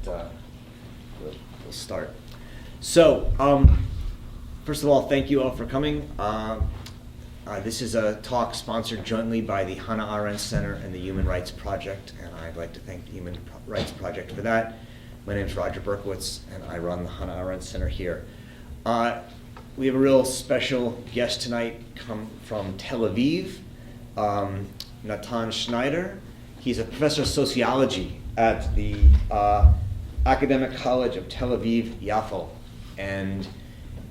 we'll start. So, first of all, thank you all for coming. This is a talk sponsored jointly by the Hannah Arendt Center and the Human Rights Project, and I'd like to thank the Human Rights Project for that. My name is Roger Berkowitz, and I run the Hannah Arendt Center here. We have a real special guest tonight come from Tel Aviv, Natan Sznaider. He's a professor of sociology at the Academic College of Tel Aviv, Yafo, and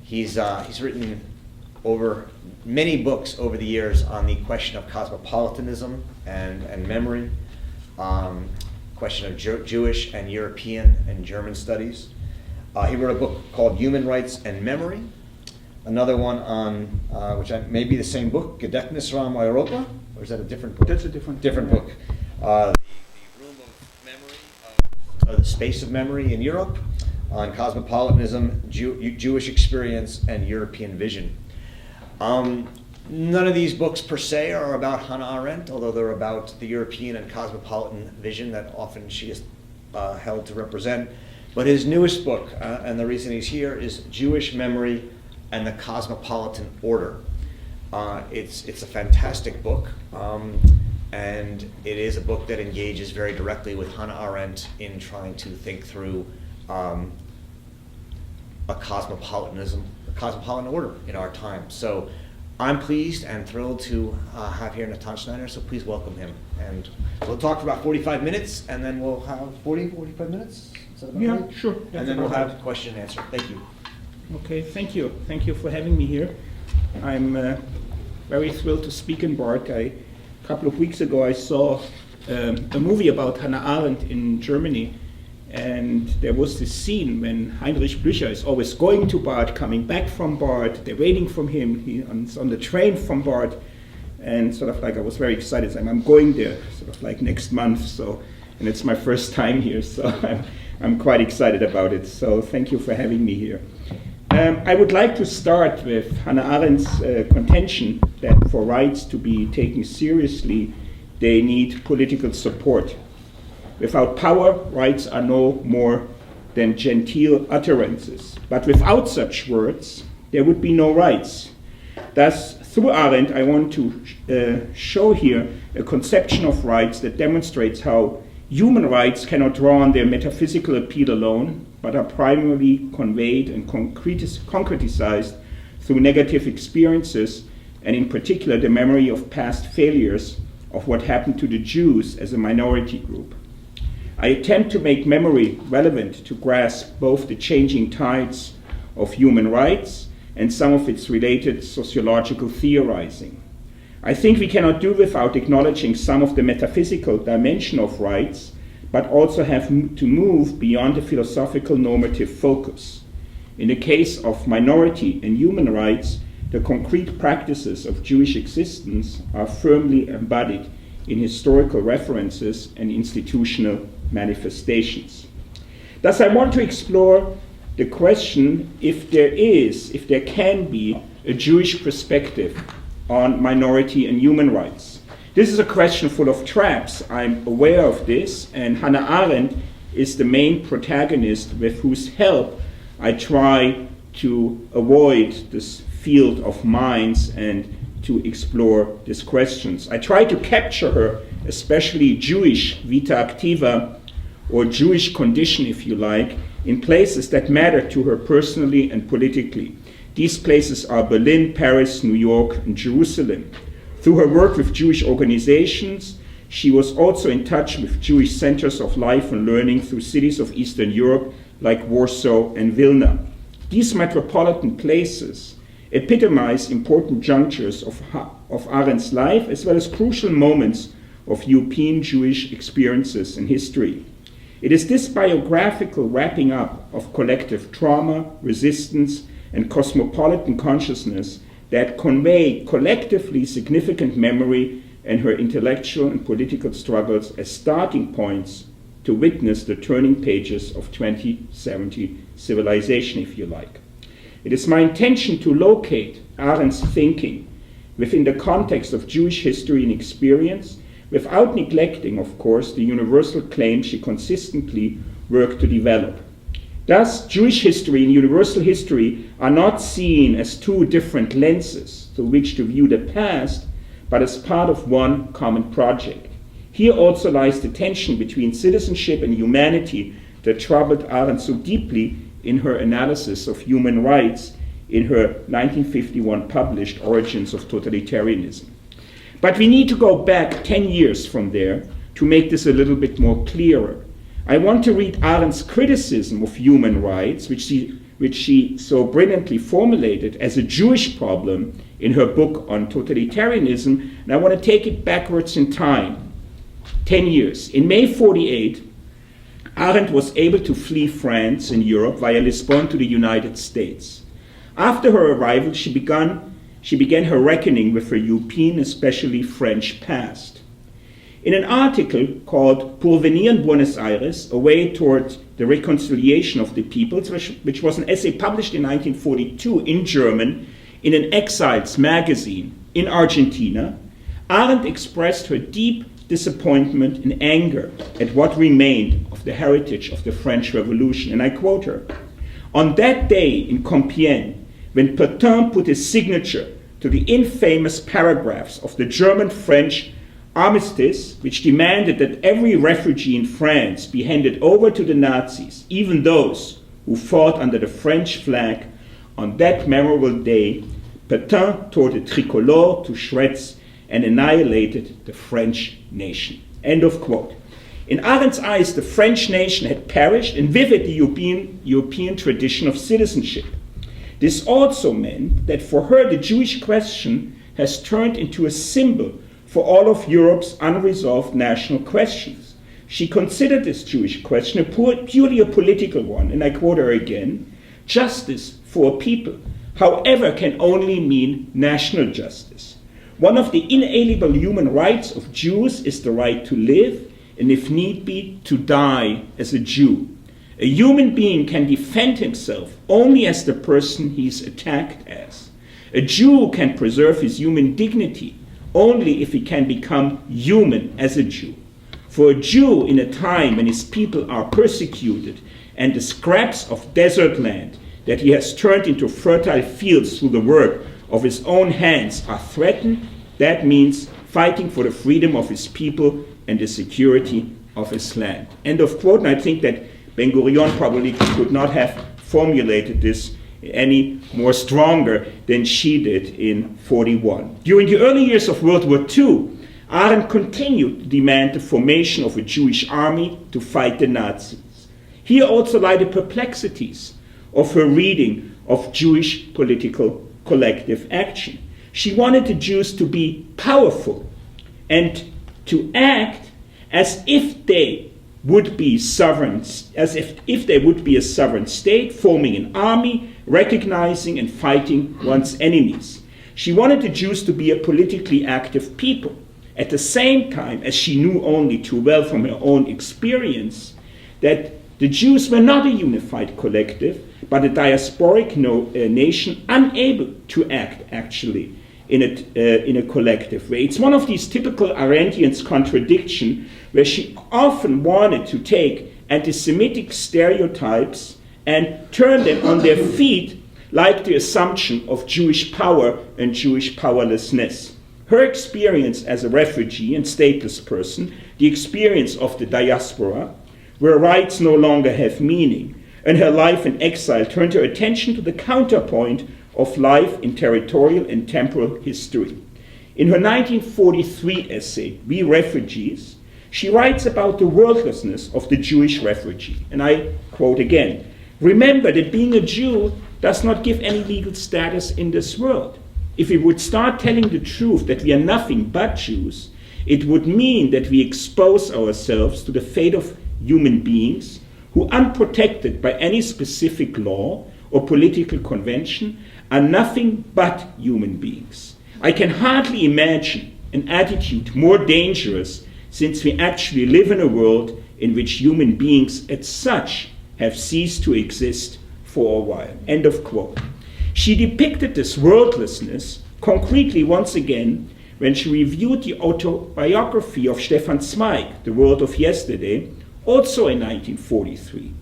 he's written over many books over the years on the question of cosmopolitanism and memory, question of Jewish and European and German studies. He wrote a book called Human Rights and Memory, another one on, which may be the same book, Gedächtnis Raum Europa, or is that a different book? That's a different book. The Room of Memory, the Space of Memory in Europe, on cosmopolitanism, Jewish experience, and European vision. None of these books per se are about Hannah Arendt, although they're about the European and cosmopolitan vision that often she is held to represent. But his newest book, and the reason he's here, is Jewish Memory and the Cosmopolitan Order. It's a fantastic book, and it is a book that engages very directly with Hannah Arendt in trying to think through a cosmopolitan order in our time. So I'm pleased and thrilled to have here Natan Sznaider, so please welcome him. And we'll talk for about 45 minutes, and then we'll have 45 minutes? Is that about right? Sure. And then we'll have question and answer. Thank you. Okay, thank you. Thank you for having me here. I'm very thrilled to speak in Bart. A couple of weeks ago I saw a movie about Hannah Arendt in Germany, and there was this scene when Heinrich Blücher is always going to Bart, coming back from Bart, they're waiting for him, he's on the train from Bart, and sort of like I was very excited, saying I'm going there sort of like next month, so, and it's my first time here, so I'm quite excited about it, so thank you for having me here. I would like to start with Hannah Arendt's contention that for rights to be taken seriously, they need political support. Without power, rights are no more than genteel utterances. But without such words, there would be no rights. Thus, through Arendt, I want to show here a conception of rights that demonstrates how human rights cannot draw on their metaphysical appeal alone, but are primarily conveyed and concretized through negative experiences, and in particular the memory of past failures of what happened to the Jews as a minority group. I attempt to make memory relevant to grasp both the changing tides of human rights and some of its related sociological theorizing. I think we cannot do without acknowledging some of the metaphysical dimension of rights, but also have to move beyond the philosophical normative focus. In the case of minority and human rights, the concrete practices of Jewish existence are firmly embodied in historical references and institutional manifestations. Thus, I want to explore the question if there can be a Jewish perspective on minority and human rights. This is a question full of traps. I'm aware of this, and Hannah Arendt is the main protagonist with whose help I try to avoid this field of minds and to explore these questions. I try to capture her, especially Jewish vita activa, or Jewish condition, if you like, in places that matter to her personally and politically. These places are Berlin, Paris, New York, and Jerusalem. Through her work with Jewish organizations, she was also in touch with Jewish centers of life and learning through cities of Eastern Europe like Warsaw and Vilna. These metropolitan places epitomize important junctures of Arendt's life, as well as crucial moments of European Jewish experiences and history. It is this biographical wrapping up of collective trauma, resistance, and cosmopolitan consciousness that convey collectively significant memory and her intellectual and political struggles as starting points to witness the turning pages of 2070 civilization, if you like. It is my intention to locate Arendt's thinking within the context of Jewish history and experience, without neglecting, of course, the universal claim she consistently worked to develop. Thus, Jewish history and universal history are not seen as two different lenses through which to view the past, but as part of one common project. Here also lies the tension between citizenship and humanity that troubled Arendt so deeply in her analysis of human rights in her 1951 published Origins of Totalitarianism. But we need to go back 10 years from there to make this a little bit more clearer. I want to read Arendt's criticism of human rights, which she so brilliantly formulated as a Jewish problem in her book on totalitarianism, and I want to take it backwards in time, 10 years. In May 48, Arendt was able to flee France and Europe via Lisbon to the United States. After her arrival, she began her reckoning with her European, especially French past. In an article called Pour venir en Buenos Aires, A Way Toward the Reconciliation of the Peoples, which was an essay published in 1942 in German in an exiles magazine in Argentina, Arendt expressed her deep disappointment and anger at what remained of the heritage of the French Revolution. And I quote her, "On that day in Compiègne, when Pétain put his signature to the infamous paragraphs of the German-French armistice, which demanded that every refugee in France be handed over to the Nazis, even those who fought under the French flag, on that memorable day, Pétain tore the tricolore to shreds and annihilated the French nation." End of quote. In Arendt's eyes, the French nation had perished, and with it the European tradition of citizenship. This also meant that for her the Jewish question has turned into a symbol for all of Europe's unresolved national questions. She considered this Jewish question purely a political one, and I quote her again, "Justice for a people, however, can only mean national justice. One of the inalienable human rights of Jews is the right to live, and if need be, to die as a Jew. A human being can defend himself only as the person he is attacked as. A Jew can preserve his human dignity only if he can become human as a Jew. For a Jew in a time when his people are persecuted and the scraps of desert land that he has turned into fertile fields through the work of his own hands are threatened, that means fighting for the freedom of his people and the security of his land." End of quote. And I think that Ben-Gurion probably could not have formulated this any more stronger than she did in 41. During the early years of World War II, Arendt continued to demand the formation of a Jewish army to fight the Nazis. Here also lie the perplexities of her reading of Jewish political collective action. She wanted the Jews to be powerful and to act as if they would be sovereign, as if they would be a sovereign state, forming an army, recognizing and fighting one's enemies. She wanted the Jews to be a politically active people, at the same time as she knew only too well from her own experience that the Jews were not a unified collective, but a diasporic nation unable to act actually in a collective way. It's one of these typical Arendtian contradictions where she often wanted to take anti-Semitic stereotypes and turn them on their feet, like the assumption of Jewish power and Jewish powerlessness. Her experience as a refugee and stateless person, the experience of the diaspora, where rights no longer have meaning, and her life in exile turned her attention to the counterpoint of life in territorial and temporal history. In her 1943 essay, We Refugees, she writes about the worthlessness of the Jewish refugee. And I quote again, "Remember that being a Jew does not give any legal status in this world. If we would start telling the truth that we are nothing but Jews, it would mean that we expose ourselves to the fate of human beings who, unprotected by any specific law or political convention, are nothing but human beings. I can hardly imagine an attitude more dangerous, since we actually live in a world in which human beings as such have ceased to exist for a while." End of quote. She depicted this worldlessness concretely once again when she reviewed the autobiography of Stefan Zweig, The World of Yesterday, also in 1943.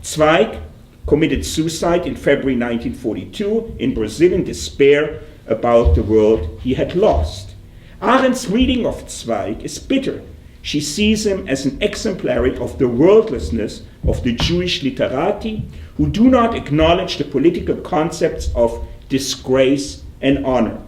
Zweig committed suicide in February 1942 in Brazil in despair about the world he had lost. Arendt's reading of Zweig is bitter. She sees him as an exemplary of the worldlessness of the Jewish literati who do not acknowledge the political concepts of disgrace and honor.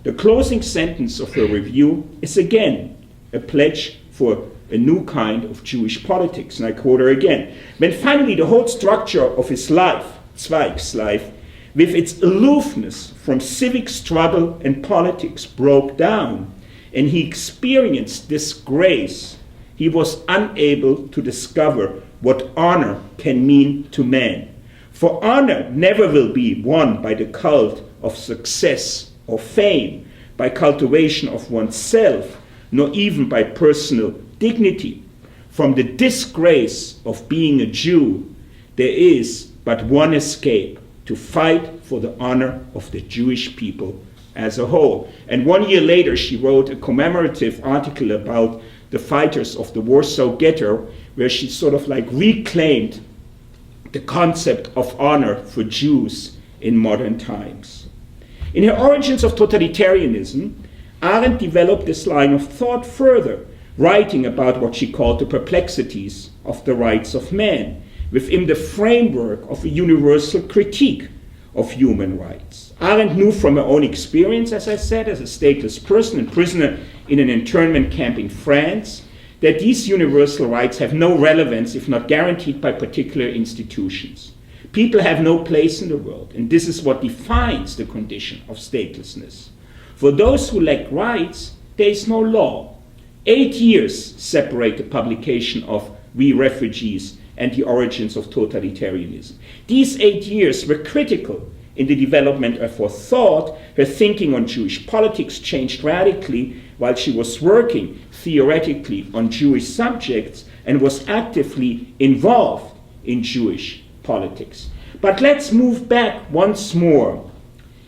The closing sentence of her review is again a pledge for a new kind of Jewish politics, and I quote her again. When finally the whole structure of his life, Zweig's life, with its aloofness from civic struggle and politics broke down, and he experienced disgrace, he was unable to discover what honor can mean to man. For honor never will be won by the cult of success or fame, by cultivation of oneself, nor even by personal dignity. From the disgrace of being a Jew, there is but one escape: to fight for the honor of the Jewish people as a whole. And 1 year later, she wrote a commemorative article about the fighters of the Warsaw Ghetto, where she sort of like reclaimed the concept of honor for Jews in modern times. In her Origins of Totalitarianism, Arendt developed this line of thought further, writing about what she called the perplexities of the rights of man, within the framework of a universal critique of human rights. Arendt knew from her own experience, as I said, as a stateless person and prisoner in an internment camp in France, that these universal rights have no relevance if not guaranteed by particular institutions. People have no place in the world, and this is what defines the condition of statelessness. For those who lack rights, there is no law. 8 years separate the publication of We Refugees and the Origins of Totalitarianism. These 8 years were critical in the development of her thought. Her thinking on Jewish politics changed radically while she was working theoretically on Jewish subjects and was actively involved in Jewish politics. But let's move back once more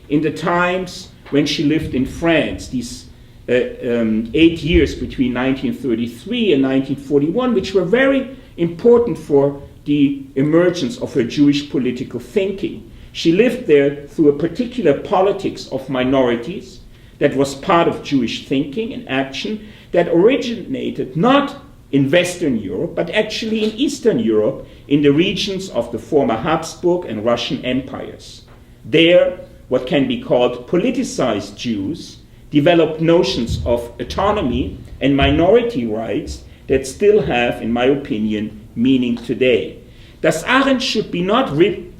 in the times when she lived in France, these 8 years between 1933 and 1941, which were very important for the emergence of her Jewish political thinking. She lived there through a particular politics of minorities that was part of Jewish thinking and action that originated not in Western Europe, but actually in Eastern Europe, in the regions of the former Habsburg and Russian empires. There, what can be called politicized Jews developed notions of autonomy and minority rights that still have, in my opinion, meaning today. Thus, Arendt should be not read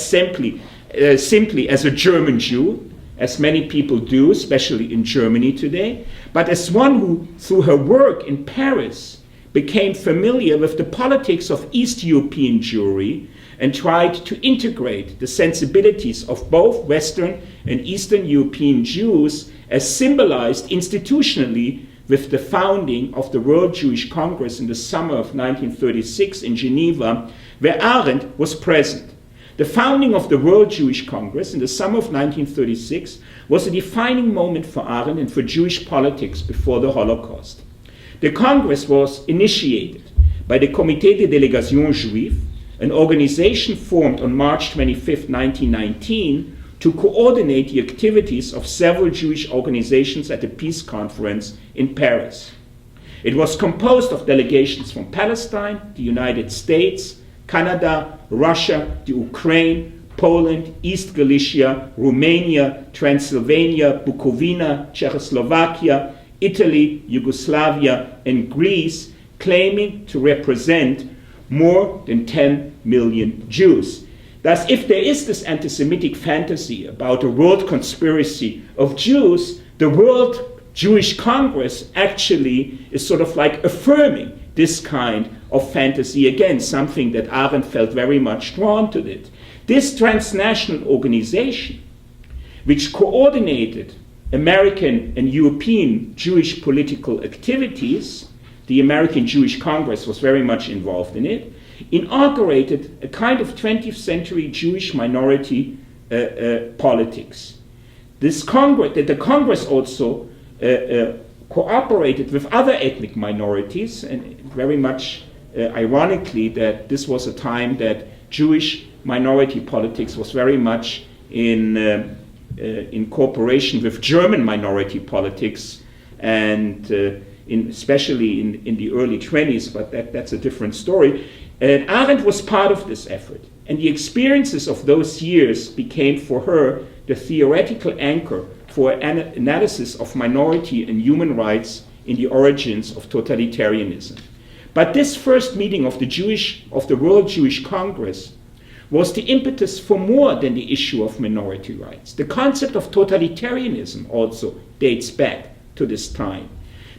simply as a German Jew, as many people do, especially in Germany today, but as one who, through her work in Paris, became familiar with the politics of East European Jewry and tried to integrate the sensibilities of both Western and Eastern European Jews as symbolized institutionally with the founding of the World Jewish Congress in the summer of 1936 in Geneva, where Arendt was present. The founding of the World Jewish Congress in the summer of 1936 was a defining moment for Arendt and for Jewish politics before the Holocaust. The Congress was initiated by the Comité des Délégations Juives, an organization formed on March 25, 1919, to coordinate the activities of several Jewish organizations at the Peace Conference in Paris. It was composed of delegations from Palestine, the United States, Canada, Russia, the Ukraine, Poland, East Galicia, Romania, Transylvania, Bukovina, Czechoslovakia, Italy, Yugoslavia, and Greece, claiming to represent more than 10 million Jews. Thus, if there is this anti-Semitic fantasy about a world conspiracy of Jews, the World Jewish Congress actually is sort of like affirming this kind of fantasy, again, something that Arendt felt very much drawn to it. This transnational organization, which coordinated American and European Jewish political activities, the American Jewish Congress was very much involved in it, inaugurated a kind of 20th century Jewish minority politics. The Congress also cooperated with other ethnic minorities and very much ironically, that this was a time that Jewish minority politics was very much in cooperation with German minority politics, and especially in the early 20s, but that's a different story. And Arendt was part of this effort. And the experiences of those years became for her the theoretical anchor for an analysis of minority and human rights in the origins of totalitarianism. But this first meeting of the World Jewish Congress was the impetus for more than the issue of minority rights. The concept of totalitarianism also dates back to this time.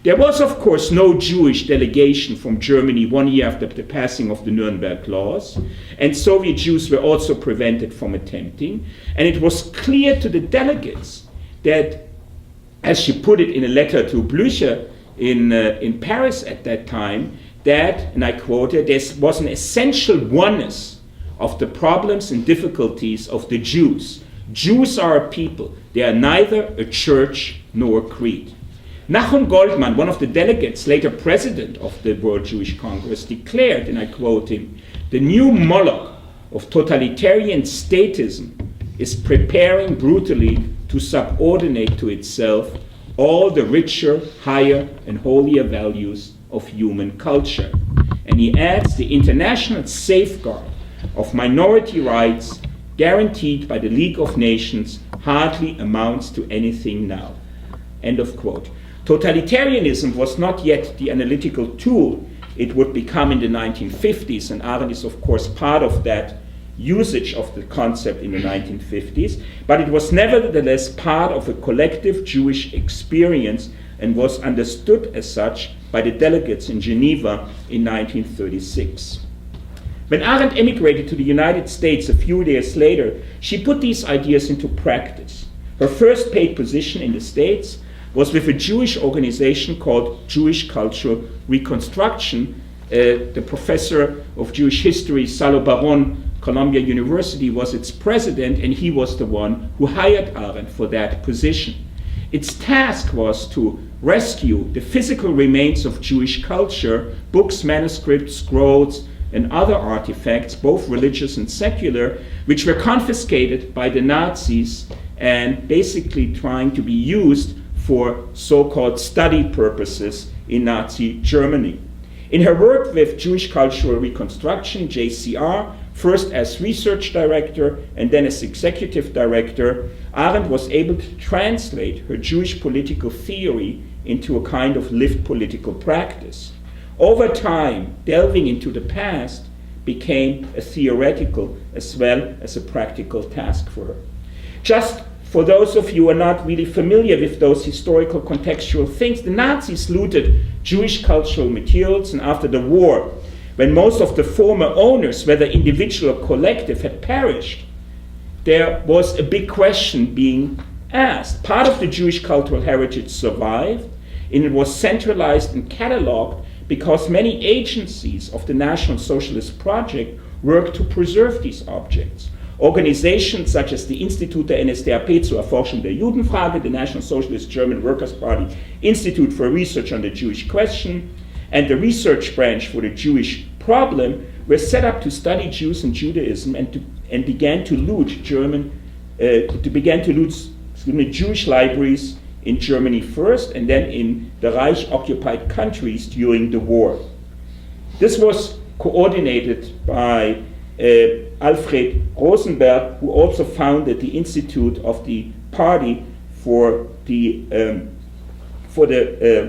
There was, of course, no Jewish delegation from Germany 1 year after the passing of the Nuremberg Laws, and Soviet Jews were also prevented from attempting. And it was clear to the delegates that, as she put it in a letter to Blücher in Paris at that time, that, and I quote her, there was an essential oneness of the problems and difficulties of the Jews. Jews are a people. They are neither a church nor a creed. Nachum Goldmann, one of the delegates, later president of the World Jewish Congress, declared, and I quote him, "The new Moloch of totalitarian statism is preparing brutally to subordinate to itself all the richer, higher, and holier values of human culture." And he adds, "The international safeguard of minority rights guaranteed by the League of Nations hardly amounts to anything now." End of quote. Totalitarianism was not yet the analytical tool it would become in the 1950s, and Arendt is of course part of that usage of the concept in the 1950s, but it was nevertheless part of a collective Jewish experience and was understood as such by the delegates in Geneva in 1936. When Arendt emigrated to the United States a few years later, she put these ideas into practice. Her first paid position in the States was with a Jewish organization called Jewish Cultural Reconstruction. The professor of Jewish history, Salo Baron, Columbia University, was its president, and he was the one who hired Arendt for that position. Its task was to rescue the physical remains of Jewish culture, books, manuscripts, scrolls, and other artifacts, both religious and secular, which were confiscated by the Nazis and basically trying to be used for so-called study purposes in Nazi Germany. In her work with Jewish Cultural Reconstruction, JCR, first as research director and then as executive director, Arendt was able to translate her Jewish political theory into a kind of lived political practice. Over time, delving into the past became a theoretical as well as a practical task for her. Just for those of you who are not really familiar with those historical contextual things, the Nazis looted Jewish cultural materials, and after the war, when most of the former owners, whether individual or collective, had perished, there was a big question being asked. Part of the Jewish cultural heritage survived, and it was centralized and cataloged because many agencies of the National Socialist Project worked to preserve these objects. Organizations such as the Institut der NSDAP zur Erforschung der Judenfrage, the National Socialist German Workers' Party Institute for Research on the Jewish Question, and the Research Branch for the Jewish Problem were set up to study Jews and Judaism and began to loot Jewish libraries in Germany first, and then in the Reich-occupied countries during the war. This was coordinated by Alfred Rosenberg, who also founded the Institute of the Party for the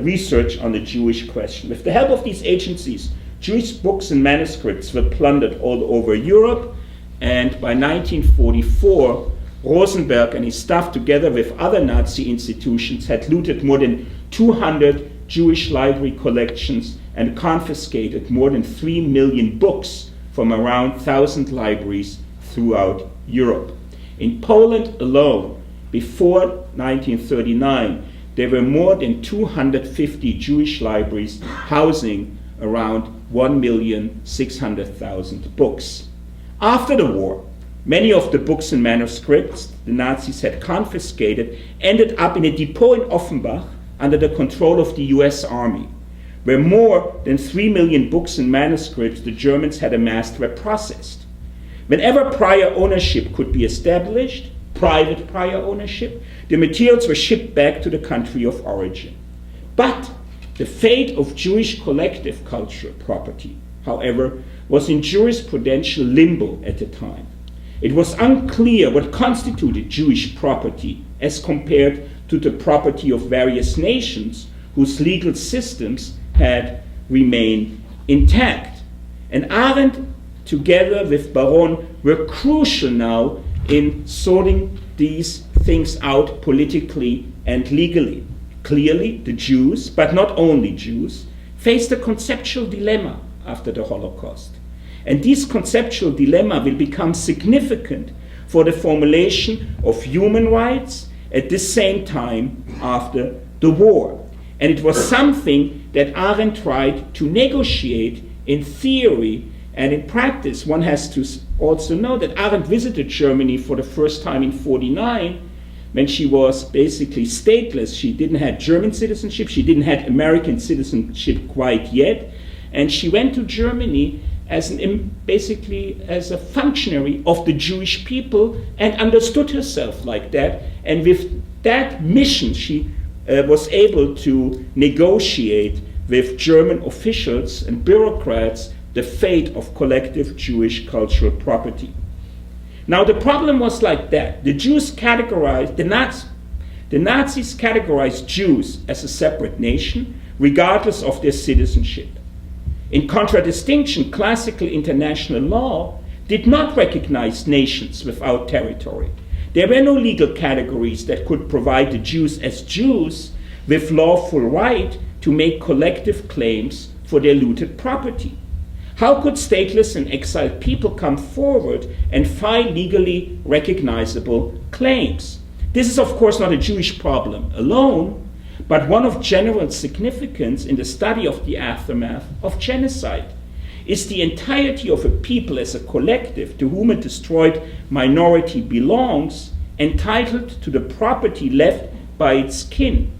research on the Jewish question. With the help of these agencies, Jewish books and manuscripts were plundered all over Europe, and by 1944, Rosenberg and his staff, together with other Nazi institutions, had looted more than 200 Jewish library collections and confiscated more than 3 million books from around 1,000 libraries throughout Europe. In Poland alone, before 1939, there were more than 250 Jewish libraries housing around 1,600,000 books. After the war, many of the books and manuscripts the Nazis had confiscated ended up in a depot in Offenbach under the control of the US Army. where more than 3 million books and manuscripts the Germans had amassed were processed. Whenever prior ownership could be established, private prior ownership, the materials were shipped back to the country of origin. But the fate of Jewish collective cultural property, however, was in jurisprudential limbo at the time. It was unclear what constituted Jewish property as compared to the property of various nations whose legal systems had remained intact. And Arendt, together with Baron, were crucial now in sorting these things out politically and legally. Clearly, the Jews, but not only Jews, faced a conceptual dilemma after the Holocaust. And this conceptual dilemma will become significant for the formulation of human rights at the same time after the war. And it was something that Arendt tried to negotiate in theory and in practice. One has to also know that Arendt visited Germany for the first time in 1949 when she was basically stateless. She didn't have German citizenship, she didn't have American citizenship quite yet, and she went to Germany basically as a functionary of the Jewish people and understood herself like that. And with that mission, she was able to negotiate with German officials and bureaucrats the fate of collective Jewish cultural property. Now the problem was like that. The Nazis categorized Jews as a separate nation, regardless of their citizenship. In contradistinction, classical international law did not recognize nations without territory. There were no legal categories that could provide the Jews as Jews with lawful right to make collective claims for their looted property. How could stateless and exiled people come forward and file legally recognizable claims? This is, of course, not a Jewish problem alone, but one of general significance in the study of the aftermath of genocide. Is the entirety of a people as a collective to whom a destroyed minority belongs entitled to the property left by its kin?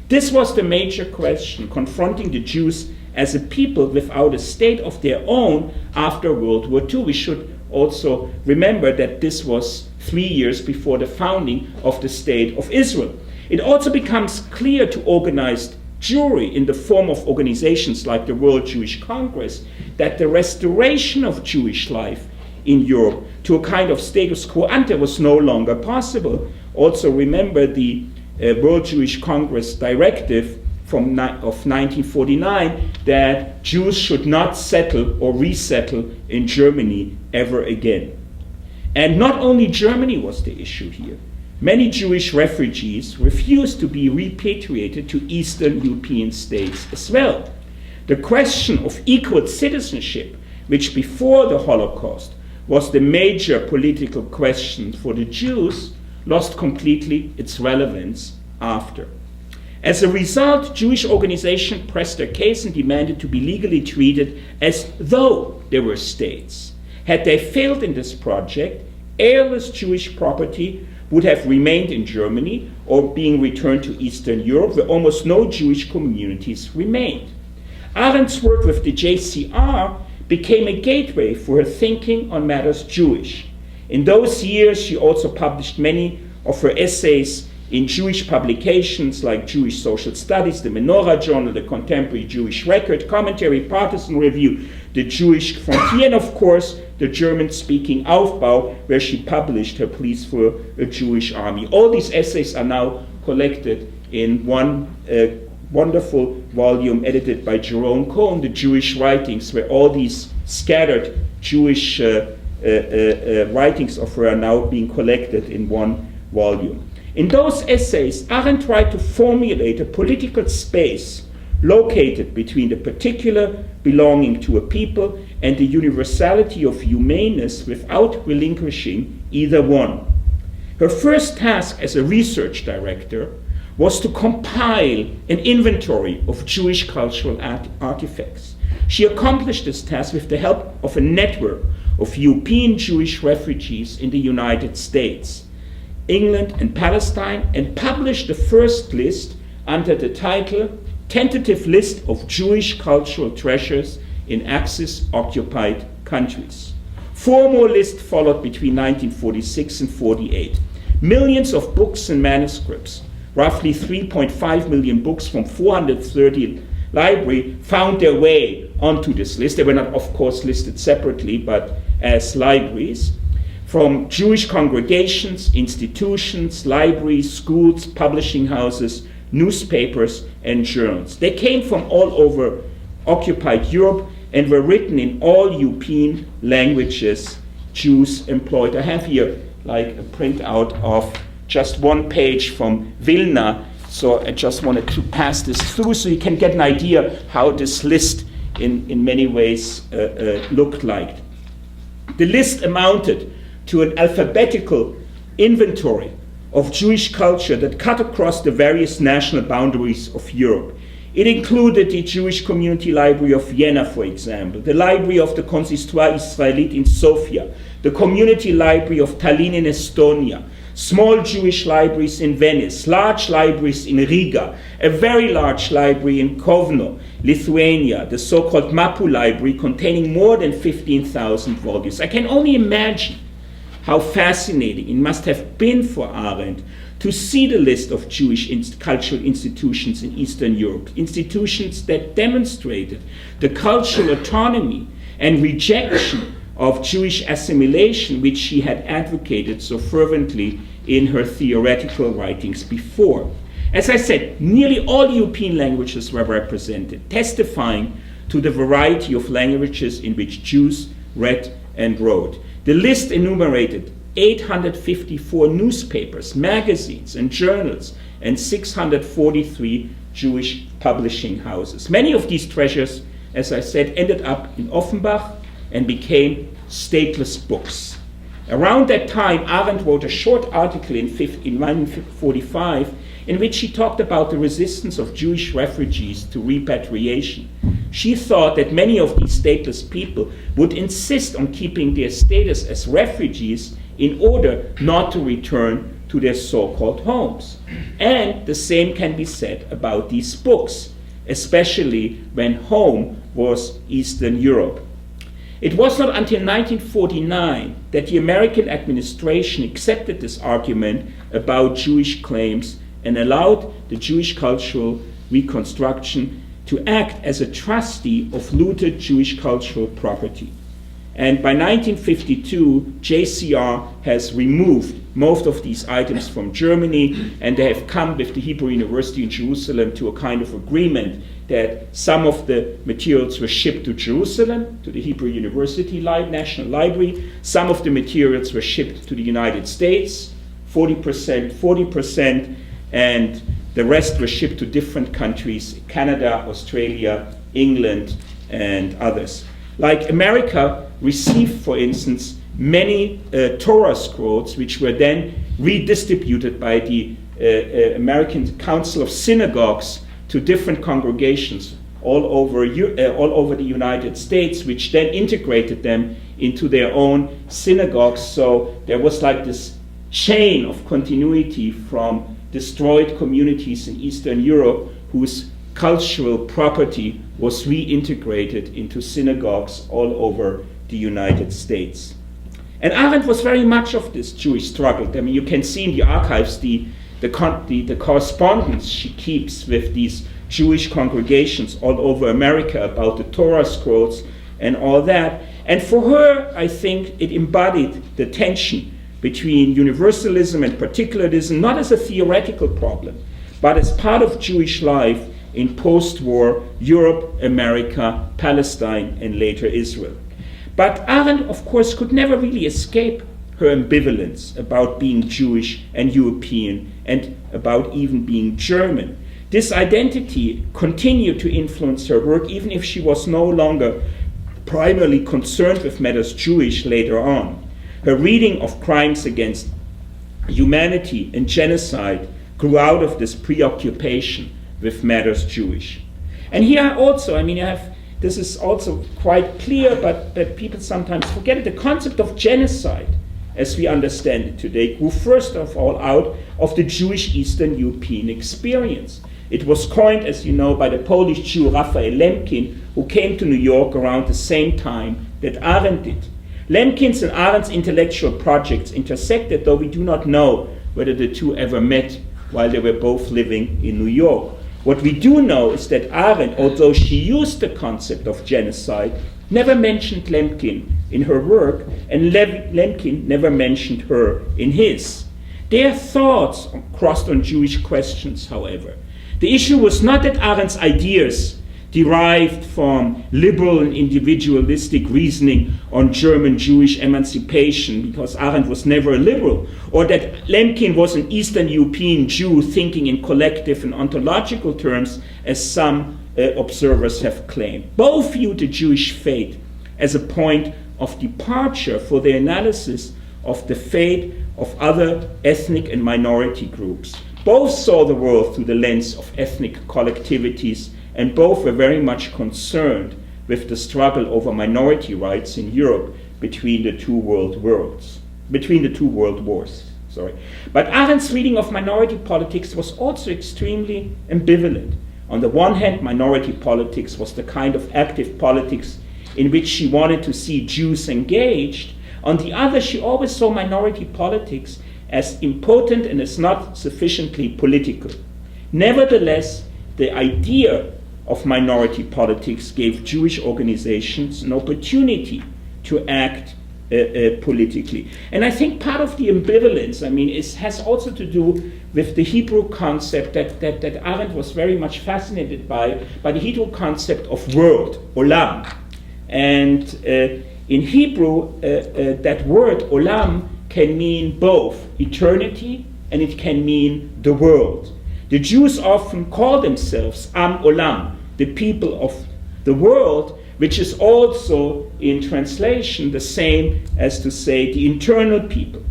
This was the major question confronting the Jews as a people without a state of their own after World War II. We should also remember that this was 3 years before the founding of the State of Israel. It also becomes clear to organized Jewry in the form of organizations like the World Jewish Congress that the restoration of Jewish life in Europe to a kind of status quo ante was no longer possible. Also remember the World Jewish Congress directive of 1949 that Jews should not settle or resettle in Germany ever again. And not only Germany was the issue here. Many Jewish refugees refused to be repatriated to Eastern European states as well. The question of equal citizenship, which before the Holocaust was the major political question for the Jews, lost completely its relevance after. As a result, Jewish organizations pressed their case and demanded to be legally treated as though they were states. Had they failed in this project, heirless Jewish property would have remained in Germany or being returned to Eastern Europe, where almost no Jewish communities remained. Arendt's work with the JCR became a gateway for her thinking on matters Jewish. In those years, she also published many of her essays in Jewish publications like Jewish Social Studies, the Menorah Journal, the Contemporary Jewish Record, Commentary, Partisan Review, the Jewish Frontier, and of course, the German-speaking Aufbau, where she published her pleas for a Jewish army. All these essays are now collected in one wonderful volume edited by Jerome Cohen, The Jewish Writings, where all these scattered Jewish writings of her are now being collected in one volume. In those essays, Arendt tried to formulate a political space located between the particular belonging to a people and the universality of humaneness without relinquishing either one. Her first task as a research director was to compile an inventory of Jewish cultural artifacts. She accomplished this task with the help of a network of European Jewish refugees in the United States, England and Palestine, and published the first list under the title tentative list of Jewish cultural treasures in Axis-occupied countries. 4 more lists followed between 1946 and 48. Millions of books and manuscripts, roughly 3.5 million books from 430 libraries, found their way onto this list. They were not, of course, listed separately, but as libraries. From Jewish congregations, institutions, libraries, schools, publishing houses, newspapers, and journals. They came from all over occupied Europe and were written in all European languages Jews employed. I have here like a printout of just one page from Vilna, so I just wanted to pass this through so you can get an idea how this list in many ways looked like. The list amounted to an alphabetical inventory of Jewish culture that cut across the various national boundaries of Europe. It included the Jewish Community Library of Vienna, for example, the Library of the Consistoire Israélite in Sofia, the Community Library of Tallinn in Estonia, small Jewish libraries in Venice, large libraries in Riga, a very large library in Kovno, Lithuania, the so-called Mapu Library containing more than 15,000 volumes. I can only imagine how fascinating it must have been for Arendt to see the list of Jewish cultural institutions in Eastern Europe, institutions that demonstrated the cultural autonomy and rejection of Jewish assimilation, which she had advocated so fervently in her theoretical writings before. As I said, nearly all European languages were represented, testifying to the variety of languages in which Jews read and wrote. The list enumerated 854 newspapers, magazines, and journals, and 643 Jewish publishing houses. Many of these treasures, as I said, ended up in Offenbach and became stateless books. Around that time, Arendt wrote a short article in 1945 in which she talked about the resistance of Jewish refugees to repatriation. She thought that many of these stateless people would insist on keeping their status as refugees in order not to return to their so-called homes. And the same can be said about these books, especially when home was Eastern Europe. It was not until 1949 that the American administration accepted this argument about Jewish claims and allowed the Jewish Cultural Reconstruction to act as a trustee of looted Jewish cultural property. And by 1952, JCR has removed most of these items from Germany, and they have come with the Hebrew University in Jerusalem to a kind of agreement that some of the materials were shipped to Jerusalem, to the Hebrew University National Library. Some of the materials were shipped to the United States, 40%, and the rest were shipped to different countries, Canada, Australia, England, and others. Like America received, for instance, many Torah scrolls, which were then redistributed by the American Council of Synagogues to different congregations all over the United States, which then integrated them into their own synagogues. So there was like this chain of continuity from destroyed communities in Eastern Europe whose cultural property was reintegrated into synagogues all over the United States. And Arendt was very much of this Jewish struggle. I mean, you can see in the archives the correspondence she keeps with these Jewish congregations all over America about the Torah scrolls and all that. And for her, I think it embodied the tension between universalism and particularism, not as a theoretical problem, but as part of Jewish life in post-war Europe, America, Palestine, and later Israel. But Arendt, of course, could never really escape her ambivalence about being Jewish and European and about even being German. This identity continued to influence her work, even if she was no longer primarily concerned with matters Jewish later on. Her reading of crimes against humanity and genocide grew out of this preoccupation with matters Jewish. And here also, this is also quite clear, but people sometimes forget it. The concept of genocide, as we understand it today, grew first of all out of the Jewish Eastern European experience. It was coined, as you know, by the Polish Jew Raphael Lemkin, who came to New York around the same time that Arendt did. Lemkin's and Arendt's intellectual projects intersected, though we do not know whether the two ever met while they were both living in New York. What we do know is that Arendt, although she used the concept of genocide, never mentioned Lemkin in her work, and Lemkin never mentioned her in his. Their thoughts crossed on Jewish questions, however. The issue was not that Arendt's ideas derived from liberal and individualistic reasoning on German Jewish emancipation, because Arendt was never a liberal, or that Lemkin was an Eastern European Jew thinking in collective and ontological terms, as some observers have claimed. Both viewed the Jewish fate as a point of departure for the analysis of the fate of other ethnic and minority groups. Both saw the world through the lens of ethnic collectivities, and both were very much concerned with the struggle over minority rights in Europe between the two world wars. But Arendt's reading of minority politics was also extremely ambivalent. On the one hand, minority politics was the kind of active politics in which she wanted to see Jews engaged. On the other, she always saw minority politics as impotent and as not sufficiently political. Nevertheless, the idea of minority politics gave Jewish organizations an opportunity to act politically. And I think part of the ambivalence, has also to do with the Hebrew concept that Arendt was very much fascinated by the Hebrew concept of world, olam. And in Hebrew, that word olam can mean both eternity and it can mean the world. The Jews often call themselves Am Olam, the people of the world, which is also in translation the same as to say the internal people.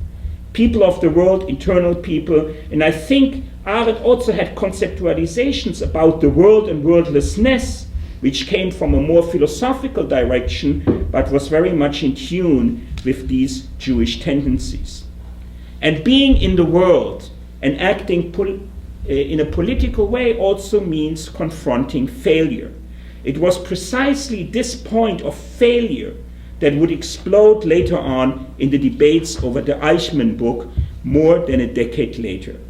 People of the world, internal people. And I think Arendt also had conceptualizations about the world and worldlessness, which came from a more philosophical direction, but was very much in tune with these Jewish tendencies. And being in the world and acting in a political way also means confronting failure. It was precisely this point of failure that would explode later on in the debates over the Eichmann book more than a decade later.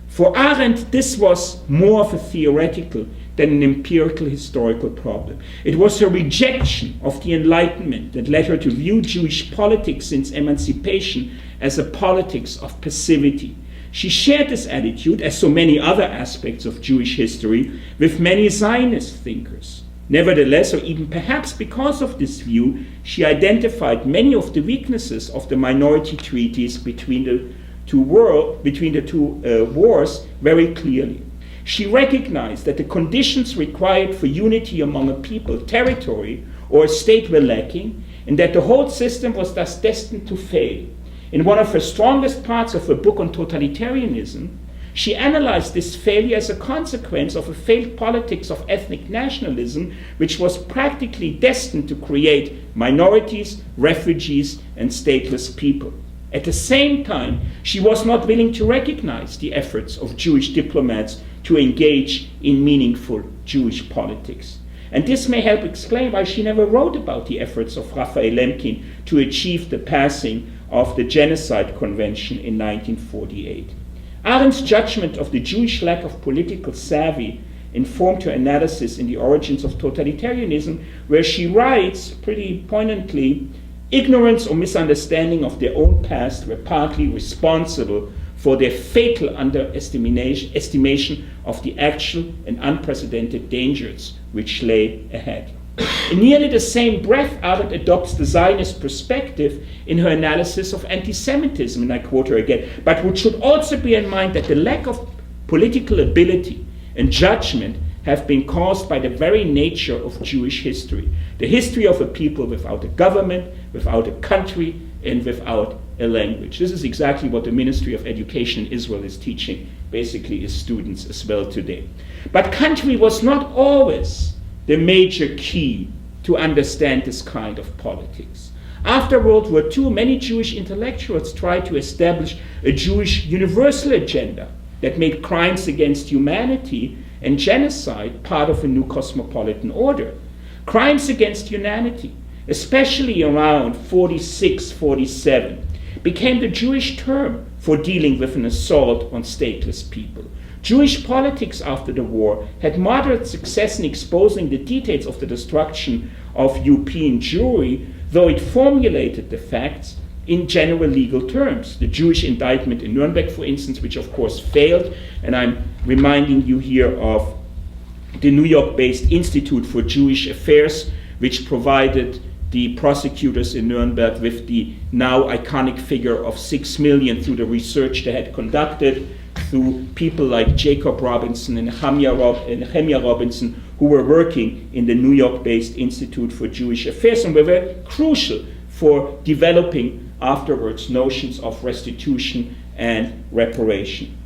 For Arendt, this was more of a theoretical than an empirical historical problem. It was her rejection of the Enlightenment that led her to view Jewish politics since emancipation as a politics of passivity. She shared this attitude, as so many other aspects of Jewish history, with many Zionist thinkers. Nevertheless, or even perhaps because of this view, she identified many of the weaknesses of the minority treaties between the two wars very clearly. She recognized that the conditions required for unity among a people, territory, or a state were lacking, and that the whole system was thus destined to fail. In one of her strongest parts of her book on totalitarianism, she analyzed this failure as a consequence of a failed politics of ethnic nationalism, which was practically destined to create minorities, refugees, and stateless people. At the same time, she was not willing to recognize the efforts of Jewish diplomats to engage in meaningful Jewish politics. And this may help explain why she never wrote about the efforts of Raphael Lemkin to achieve the passing of the Genocide Convention in 1948. Arendt's judgment of the Jewish lack of political savvy informed her analysis in The Origins of Totalitarianism, where she writes pretty poignantly, ignorance or misunderstanding of their own past were partly responsible for their fatal underestimation of the actual and unprecedented dangers which lay ahead. In nearly the same breath, Arendt adopts the Zionist perspective in her analysis of anti-Semitism, and I quote her again, but which should also bear in mind that the lack of political ability and judgment have been caused by the very nature of Jewish history, the history of a people without a government, without a country, and without a language. This is exactly what the Ministry of Education in Israel is teaching basically its students as well today. But country was not always the major key to understand this kind of politics. After World War II, many Jewish intellectuals tried to establish a Jewish universal agenda that made crimes against humanity and genocide part of a new cosmopolitan order. Crimes against humanity, especially around 46, 47, became the Jewish term for dealing with an assault on stateless people. Jewish politics after the war had moderate success in exposing the details of the destruction of European Jewry, though it formulated the facts in general legal terms. The Jewish indictment in Nuremberg, for instance, which of course failed, and I'm reminding you here of the New York-based Institute for Jewish Affairs, which provided the prosecutors in Nuremberg with the now iconic figure of 6 million through the research they had conducted through people like Jacob Robinson and Nehemiah Robinson, who were working in the New York-based Institute for Jewish Affairs and were very crucial for developing afterwards notions of restitution and reparation.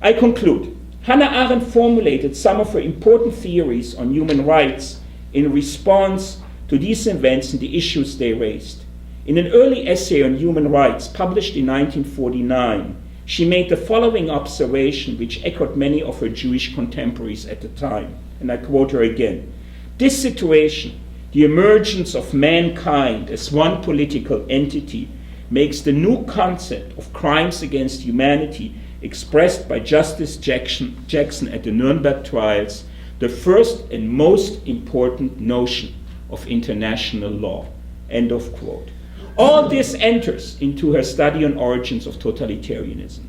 I conclude. Hannah Arendt formulated some of her important theories on human rights in response to these events and the issues they raised. In an early essay on human rights published in 1949, she made the following observation, which echoed many of her Jewish contemporaries at the time, and I quote her again. This situation, the emergence of mankind as one political entity, makes the new concept of crimes against humanity expressed by Justice Jackson at the Nuremberg trials the first and most important notion of international law. End of quote. All this enters into her study on origins of totalitarianism.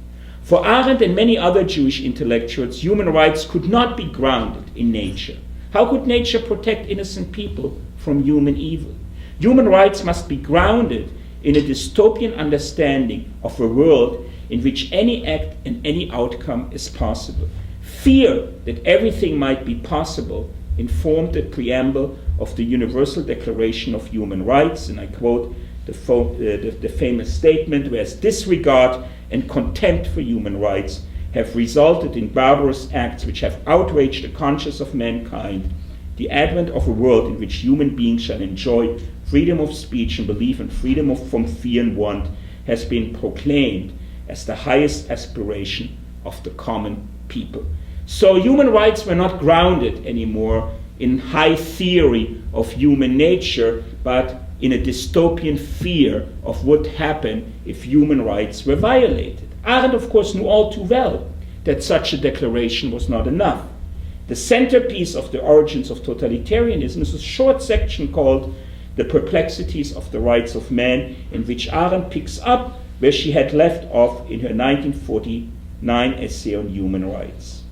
For Arendt and many other Jewish intellectuals, human rights could not be grounded in nature. How could nature protect innocent people from human evil? Human rights must be grounded in a dystopian understanding of a world in which any act and any outcome is possible. Fear that everything might be possible informed the preamble of the Universal Declaration of Human Rights, and I quote the famous statement, whereas disregard and contempt for human rights have resulted in barbarous acts which have outraged the conscience of mankind, the advent of a world in which human beings shall enjoy freedom of speech and belief and freedom from fear and want has been proclaimed as the highest aspiration of the common people. So human rights were not grounded anymore in high theory of human nature, but in a dystopian fear of what would happen if human rights were violated. Arendt, of course, knew all too well that such a declaration was not enough. The centerpiece of the origins of totalitarianism is a short section called The Perplexities of the Rights of Man, in which Arendt picks up where she had left off in her 1949 essay on human rights.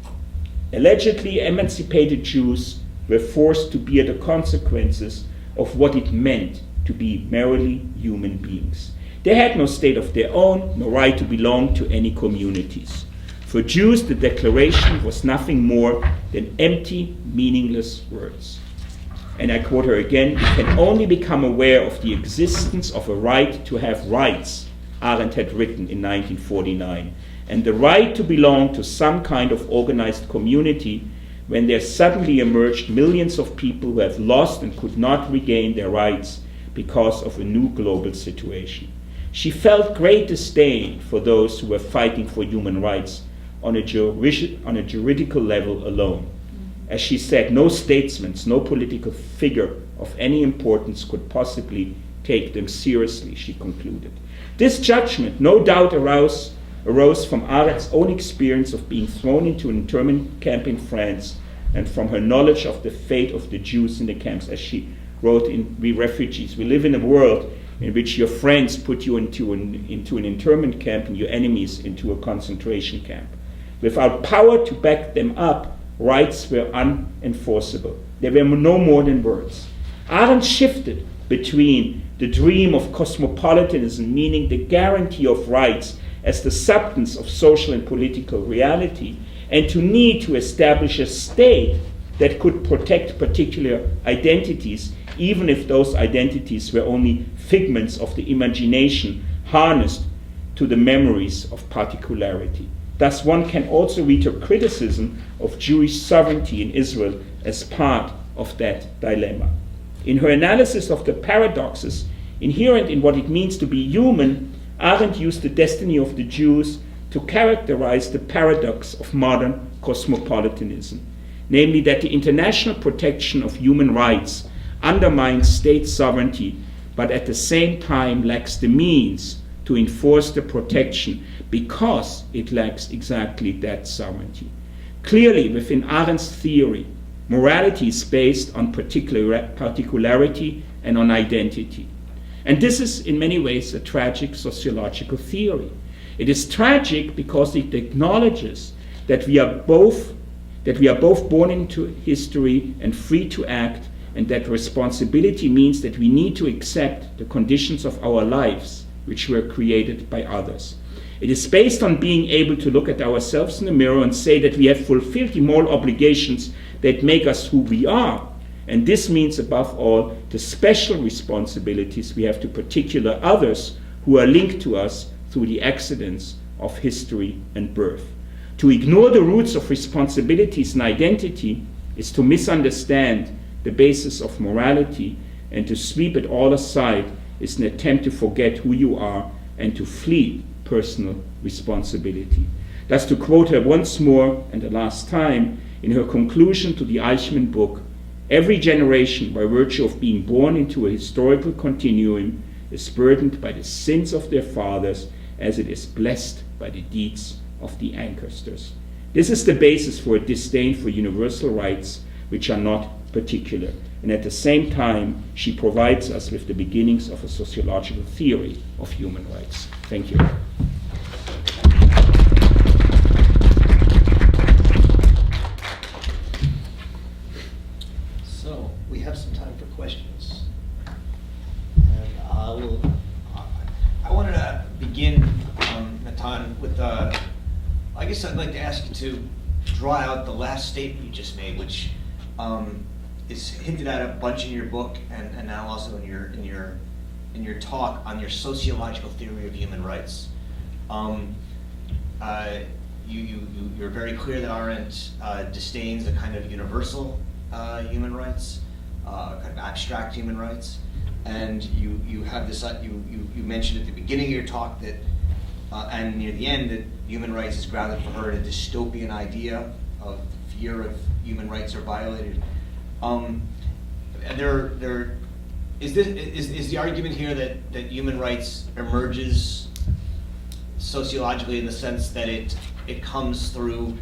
Allegedly emancipated Jews were forced to bear the consequences of what it meant to be merely human beings. They had no state of their own, no right to belong to any communities. For Jews, the declaration was nothing more than empty, meaningless words. And I quote her again, "We can only become aware of the existence of a right to have rights," Arendt had written in 1949, and the right to belong to some kind of organized community when there suddenly emerged millions of people who have lost and could not regain their rights because of a new global situation. She felt great disdain for those who were fighting for human rights on a juridical level alone. As she said, no statesman, no political figure of any importance could possibly take them seriously, she concluded. This judgment no doubt arose from Arendt's own experience of being thrown into an internment camp in France and from her knowledge of the fate of the Jews in the camps. As she wrote in We Refugees, we live in a world in which your friends put you into an internment camp and your enemies into a concentration camp. Without power to back them up, rights were unenforceable. They were no more than words. Arendt shifted between the dream of cosmopolitanism, meaning the guarantee of rights as the substance of social and political reality, and to need to establish a state that could protect particular identities, even if those identities were only figments of the imagination harnessed to the memories of particularity. Thus, one can also read her criticism of Jewish sovereignty in Israel as part of that dilemma. In her analysis of the paradoxes inherent in what it means to be human, Arendt used the destiny of the Jews to characterize the paradox of modern cosmopolitanism. namely that the international protection of human rights undermines state sovereignty, but at the same time lacks the means to enforce the protection because it lacks exactly that sovereignty. Clearly, within Arendt's theory, morality is based on particularity and on identity. And this is, in many ways, a tragic sociological theory. It is tragic because it acknowledges that we are both born into history and free to act, and that responsibility means that we need to accept the conditions of our lives, which were created by others. It is based on being able to look at ourselves in the mirror and say that we have fulfilled the moral obligations that make us who we are. And this means, above all, the special responsibilities we have to particular others who are linked to us through the accidents of history and birth. To ignore the roots of responsibilities and identity is to misunderstand the basis of morality, and to sweep it all aside is an attempt to forget who you are and to flee personal responsibility. Thus, to quote her once more and the last time, in her conclusion to the Eichmann book, every generation, by virtue of being born into a historical continuum, is burdened by the sins of their fathers as it is blessed by the deeds of the ancestors. This is the basis for a disdain for universal rights, which are not particular. And at the same time, she provides us with the beginnings of a sociological theory of human rights. Thank you. So, we have some time for questions. And I wanted to begin, Natan, with, I guess I'd like to ask you to draw out the last statement you just made, which is hinted at a bunch in your book and now also in your talk on your sociological theory of human rights. You're very clear that Arendt disdains the kind of universal human rights, kind of abstract human rights, and you have this. You mentioned at the beginning of your talk that, and near the end, that human rights is grounded for her in a dystopian idea of fear of human rights are violated. Is the argument here that human rights emerges sociologically in the sense that it comes through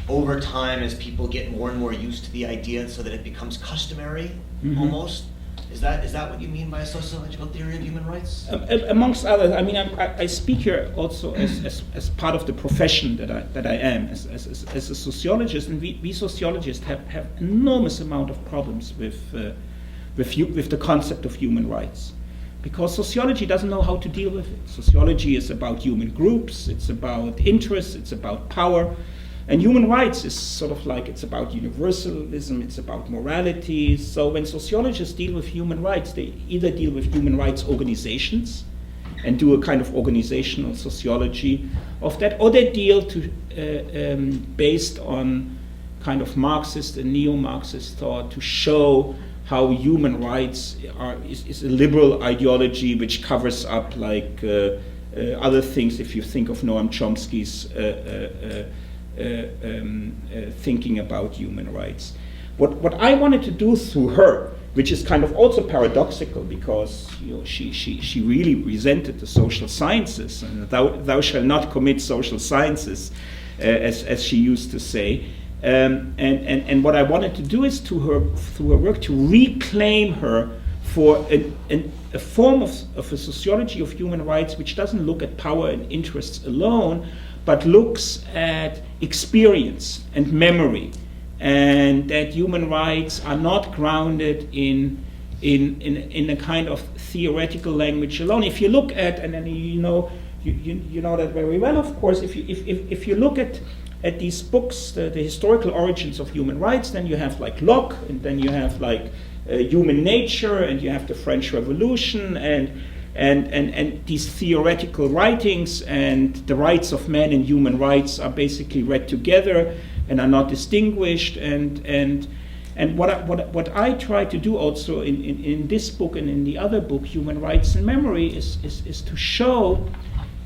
over time as people get more and more used to the idea, so that it becomes customary, almost? Is that what you mean by a sociological theory of human rights? Amongst others, I mean, I speak here also as part of the profession that I am as a sociologist, and we sociologists have enormous amount of problems with the concept of human rights, because sociology doesn't know how to deal with it. Sociology is about human groups, it's about interests, it's about power. And human rights is sort of like, it's about universalism, it's about morality. So when sociologists deal with human rights, they either deal with human rights organizations and do a kind of organizational sociology of that, or they deal based on kind of Marxist and neo-Marxist thought to show how human rights is a liberal ideology which covers up like other things. If you think of Noam Chomsky's thinking about human rights. What I wanted to do through her, which is kind of also paradoxical, because she really resented the social sciences, and thou shalt not commit social sciences, as she used to say. And what I wanted to do is through her work to reclaim her for a form of a sociology of human rights which doesn't look at power and interests alone, but looks at experience and memory, and that human rights are not grounded in a kind of theoretical language alone. If you look at, and then you know that very well, of course, if you look at these books, the historical origins of human rights, then you have like Locke, and then you have like human nature, and you have the French Revolution, and these theoretical writings, and the rights of man and human rights are basically read together and are not distinguished. And what I try to do also in this book and in the other book, Human Rights and Memory, is to show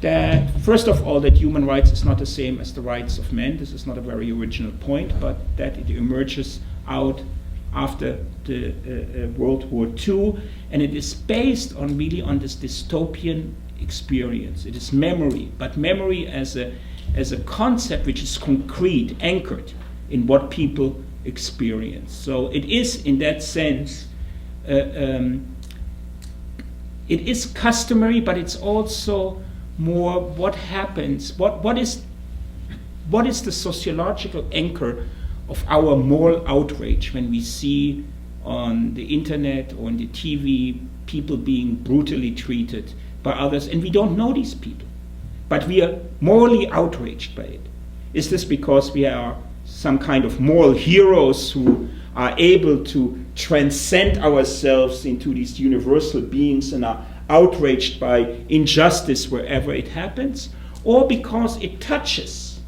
that, first of all, that human rights is not the same as the rights of men. This is not a very original point, but that it emerges out after the World War II, and it is based on really on this dystopian experience. It is memory, but memory as a concept which is concrete, anchored in what people experience. So it is, in that sense, it is customary, but it's also more what happens, what is the sociological anchor of our moral outrage when we see on the internet or on the TV people being brutally treated by others, and we don't know these people, but we are morally outraged by it. Is this because we are some kind of moral heroes who are able to transcend ourselves into these universal beings and are outraged by injustice wherever it happens, or because it touches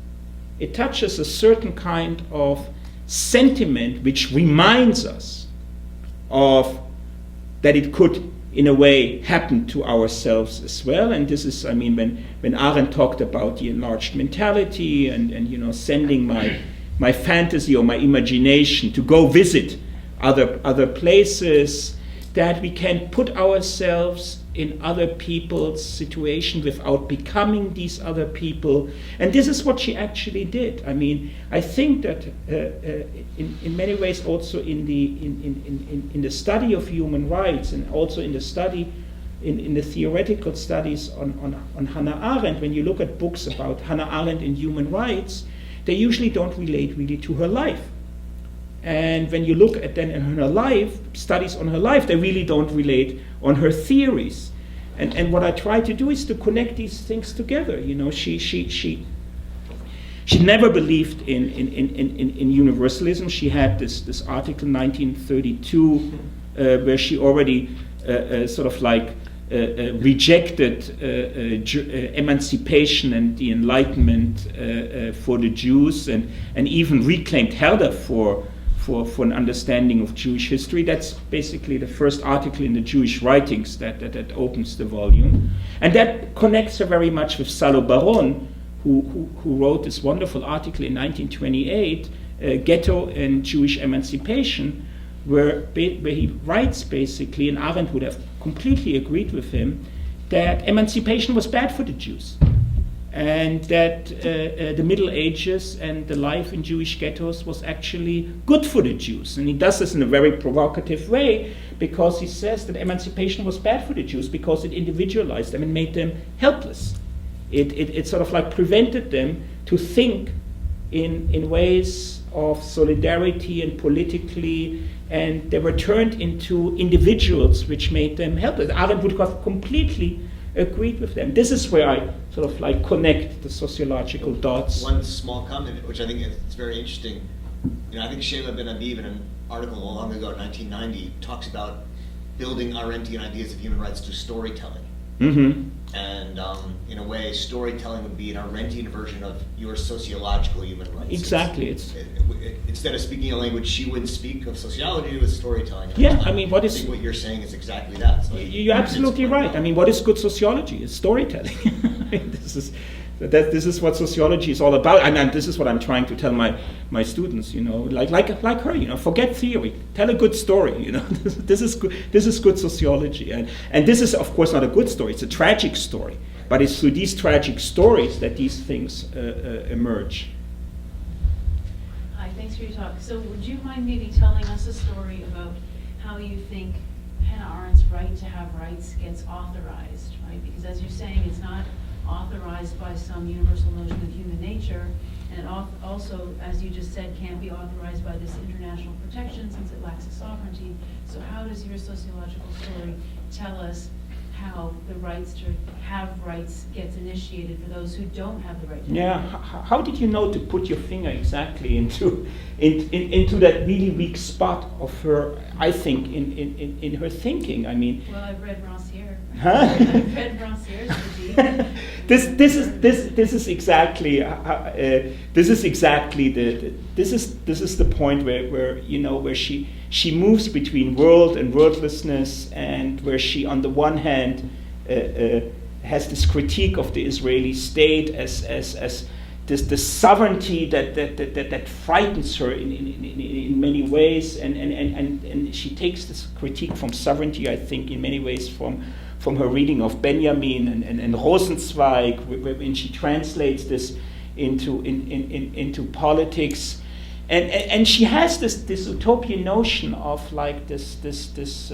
a certain kind of sentiment which reminds us of that it could, in a way, happen to ourselves as well. And this is, I mean, when Arendt talked about the enlarged mentality and sending my fantasy or my imagination to go visit other places, that we can put ourselves in other people's situation without becoming these other people. And this is what she actually did. I mean, I think that in many ways also in the study of human rights, and also in the study, in the theoretical studies on Hannah Arendt, when you look at books about Hannah Arendt and human rights, they usually don't relate really to her life. And when you look at then in her life, studies on her life, they really don't relate on her theories. And what I try to do is to connect these things together. You know, she never believed in universalism. She had this article in 1932 where she already sort of like rejected emancipation and the Enlightenment for the Jews, and even reclaimed Herder for an understanding of Jewish history. That's basically the first article in the Jewish writings that opens the volume. And that connects her very much with Salo Baron, who wrote this wonderful article in 1928, Ghetto and Jewish Emancipation, where he writes basically, and Arendt would have completely agreed with him, that emancipation was bad for the Jews. And that the Middle Ages and the life in Jewish ghettos was actually good for the Jews. And he does this in a very provocative way, because he says that emancipation was bad for the Jews because it individualized them and made them helpless. It sort of like prevented them to think in ways of solidarity and politically, and they were turned into individuals which made them helpless. Arendt would have completely agreed with them. This is where I sort of like connect the sociological dots. One small comment, which I think is very interesting. You know, I think Sheila Ben Habib, in an article long ago, 1990, talks about building Arendtian ideas of human rights through storytelling. Mm-hmm. And in a way, storytelling would be an Arendtian version of your sociological human rights. Exactly. Instead of speaking a language she wouldn't speak of sociology, it was storytelling. Yeah, I mean, I think what you're saying is exactly that. So you're absolutely right. I mean, what is good sociology? It's storytelling. This is what sociology is all about. I mean, this is what I'm trying to tell my students. You know, like her. You know, forget theory. Tell a good story. You know, this is good. This is good sociology. And this is, of course, not a good story. It's a tragic story. But it's through these tragic stories that these things emerge. Hi, thanks for your talk. So would you mind maybe telling us a story about how you think Hannah Arendt's right to have rights gets authorized, right? Because as you're saying, it's not authorized by some universal notion of human nature, and it also, as you just said, can't be authorized by this international protection since it lacks a sovereignty. So how does your sociological story tell us how the rights to have rights gets initiated for those who don't have the right to Yeah, how did you know to put your finger exactly into that really weak spot of her, I think, in her thinking? I mean, Well, I've read Rancière. Huh? I've read Rancière's critique. This is exactly the point where you know, where she moves between world and worldlessness, and where she on the one hand has this critique of the Israeli state as this sovereignty that frightens her in many ways, and she takes this critique from sovereignty, I think, in many ways from her reading of Benjamin and Rosenzweig, when she translates this into politics, and she has this utopian notion of like this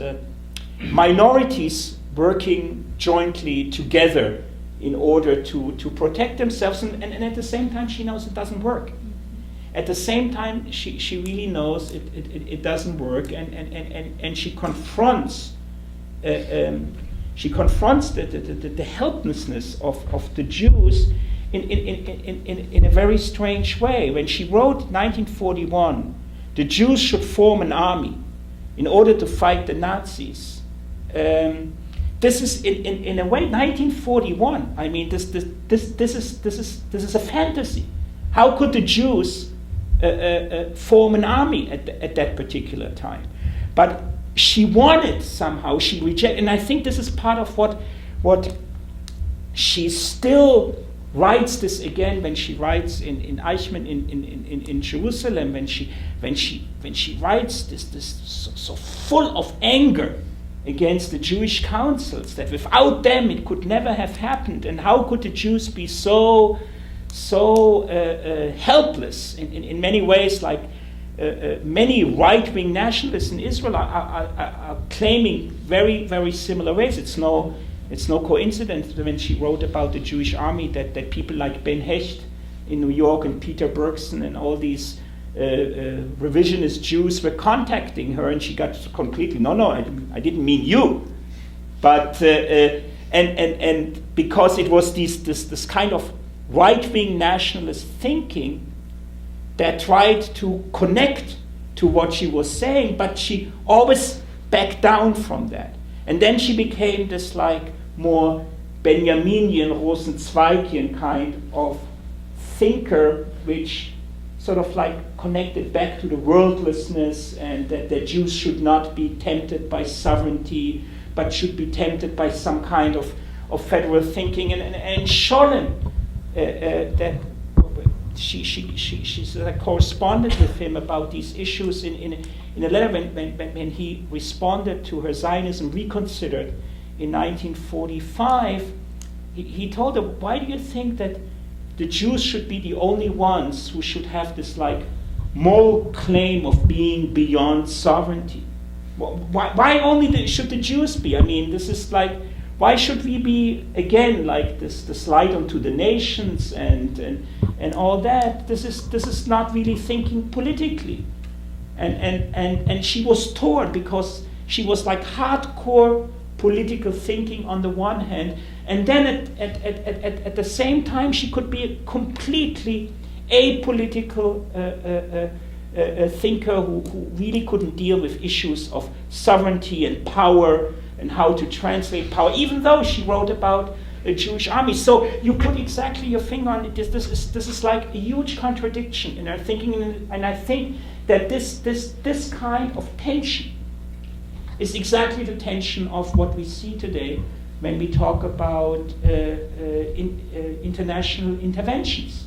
minorities working jointly together in order to protect themselves, and at the same time she knows it doesn't work. At the same time she really knows it doesn't work, and she confronts the helplessness of the Jews in a very strange way. When she wrote 1941, the Jews should form an army in order to fight the Nazis. This is in a way 1941. I mean, this is a fantasy. How could the Jews form an army at that particular time? But she wanted somehow. She rejected, and I think this is part of what she still writes this again when she writes in Eichmann in Jerusalem, when she writes this so full of anger against the Jewish councils, that without them it could never have happened, and how could the Jews be so helpless in many ways, like many right-wing nationalists in Israel are claiming very, very similar ways. It's no coincidence when she wrote about the Jewish army that people like Ben Hecht in New York and Peter Bergson and all these revisionist Jews were contacting her, and she got completely, no, I didn't mean you, but and because it was this kind of right-wing nationalist thinking that tried to connect to what she was saying, but she always backed down from that, and then she became this like more Benjaminian, Rosenzweigian kind of thinker, which sort of like connected back to the worldlessness, and that the Jews should not be tempted by sovereignty, but should be tempted by some kind of federal thinking. And Scholem, that she corresponded with him about these issues in a letter when he responded to her Zionism Reconsidered in 1945. He told her, why do you think that the Jews should be the only ones who should have this like moral claim of being beyond sovereignty? Why only should the Jews be? I mean, this is like, why should we be again like this light unto the nations and all that? This is not really thinking politically, and she was torn because she was like hardcore political thinking on the one hand, and then at the same time she could be a completely apolitical thinker who really couldn't deal with issues of sovereignty and power and how to translate power, even though she wrote about a Jewish army. So you put exactly your finger on it. This is like a huge contradiction in her thinking, and I think that this kind of tension is exactly the tension of what we see today when we talk about international interventions.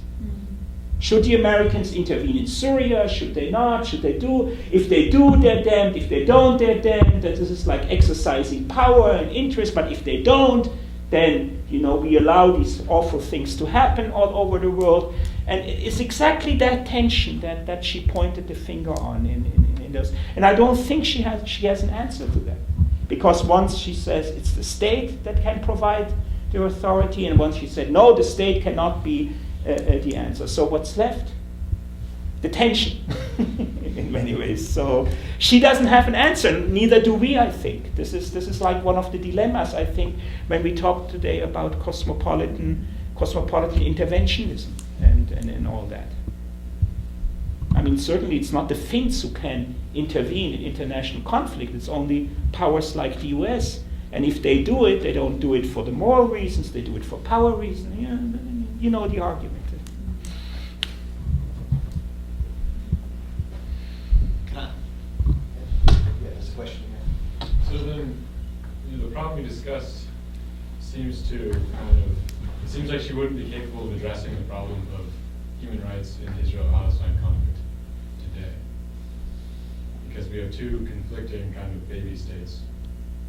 Should the Americans intervene in Syria? Should they not? Should they do? If they do, they're damned. If they don't, they're damned. That this is like exercising power and interest. But if they don't, then we allow these awful things to happen all over the world. And it's exactly that tension that she pointed the finger on in those. And I don't think she has an answer to that, because once she says it's the state that can provide the authority, and once she said no, the state cannot be the answer. So what's left? The tension, in many ways. So she doesn't have an answer. Neither do we. I think this is like one of the dilemmas. I think when we talk today about cosmopolitan interventionism and all that. I mean, certainly it's not the Finns who can intervene in international conflict. It's only powers like the U.S. And if they do it, they don't do it for the moral reasons. They do it for power reasons. You know the argument. Question here. So then, the problem we discussed seems to kind of, it seems like she wouldn't be capable of addressing the problem of human rights in Israel-Palestine conflict today. Because we have two conflicting kind of baby states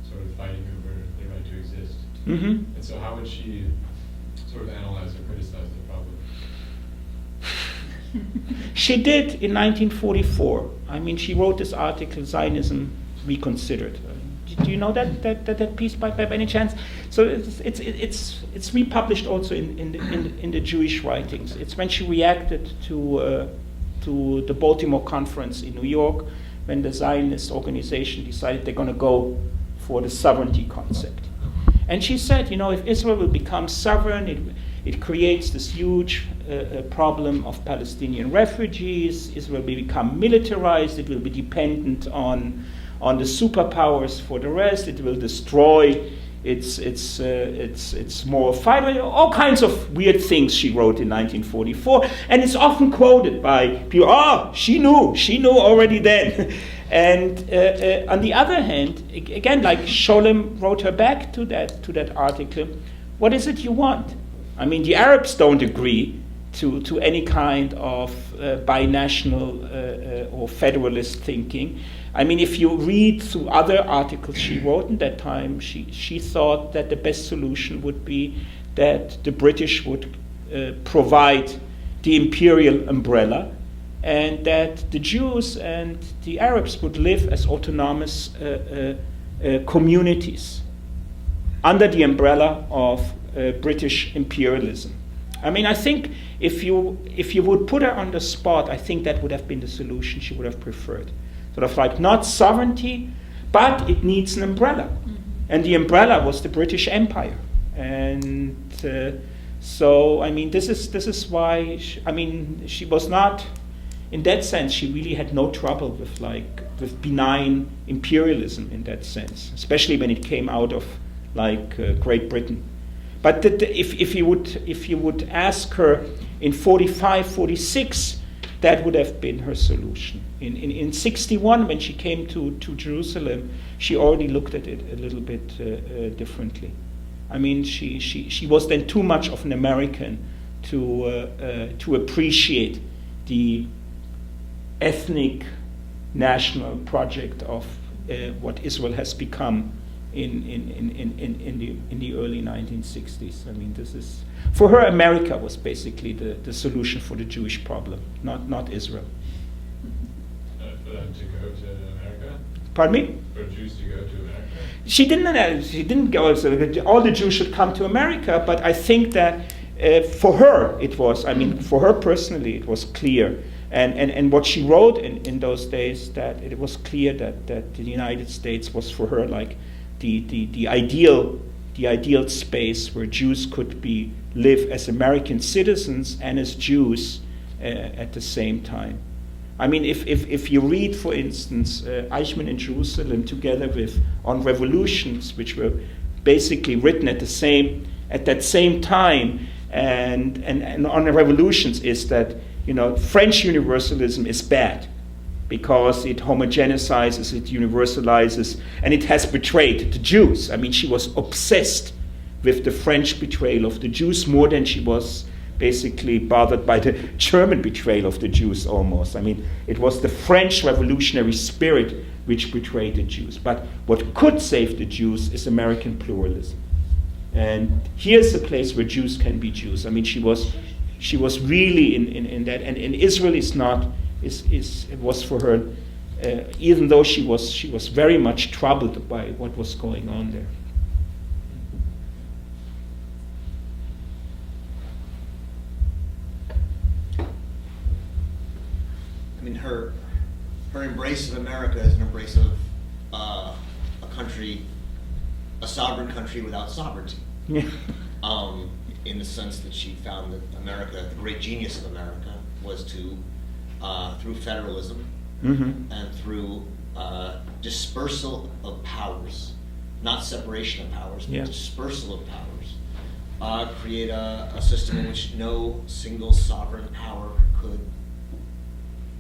sort of fighting over their right to exist. Mm-hmm. And so how would she sort of analyze or criticize the problem? She did in 1944. I mean, she wrote this article, Zionism Reconsidered. Do you know that piece by any chance? So it's republished also in the Jewish writings. It's when she reacted to the Baltimore conference in New York, when the Zionist organization decided they're going to go for the sovereignty concept. And she said, if Israel will become sovereign, it creates this huge problem of Palestinian refugees. Israel will become militarized. It will be dependent on the superpowers for the rest. It will destroy its moral fiber. All kinds of weird things she wrote in 1944, and it's often quoted by people. Oh, she knew already then. And on the other hand, again, like Sholem wrote her back to that article. What is it you want? I mean, the Arabs don't agree to any kind of binational or federalist thinking. I mean, if you read through other articles she wrote in that time, she thought that the best solution would be that the British would provide the imperial umbrella, and that the Jews and the Arabs would live as autonomous communities under the umbrella of British imperialism. I mean, I think if you would put her on the spot, I think that would have been the solution she would have preferred. Sort of like not sovereignty, but it needs an umbrella. Mm-hmm. And the umbrella was the British Empire. And so, I mean, this is why, she was not, in that sense, she really had no trouble with benign imperialism in that sense, especially when it came out of Great Britain. But if you would ask her in 45, 46, that would have been her solution. In 61, when she came to Jerusalem, she already looked at it a little bit differently. I mean, she was then too much of an American to appreciate the ethnic national project of what Israel has become in the early 1960s. I mean, this is, for her, America was basically the solution for the Jewish problem, not Israel. For them to go to America? Pardon me? For Jews to go to America? She didn't go, so all the Jews should come to America, but I think that for her, it was, for her personally, it was clear. And what she wrote in those days, that it was clear that the United States was for her like the ideal space where Jews could live as American citizens and as Jews at the same time. I mean, if you read, for instance, Eichmann in Jerusalem together with On Revolutions, which were basically written at that same time, and On the Revolutions is that French universalism is bad because it homogenizes, it universalizes, and it has betrayed the Jews. I mean, she was obsessed with the French betrayal of the Jews more than she was basically bothered by the German betrayal of the Jews almost. I mean, it was the French revolutionary spirit which betrayed the Jews. But what could save the Jews is American pluralism. And here's a place where Jews can be Jews. I mean, she was really in that, and Israel it was for her, even though she was very much troubled by what was going on there. I mean, her embrace of America is an embrace of a sovereign country without sovereignty. Yeah. In the sense that she found that America, the great genius of America, was to, through federalism and through dispersal of powers, not separation of powers, but dispersal of powers, create a system in which no single sovereign power could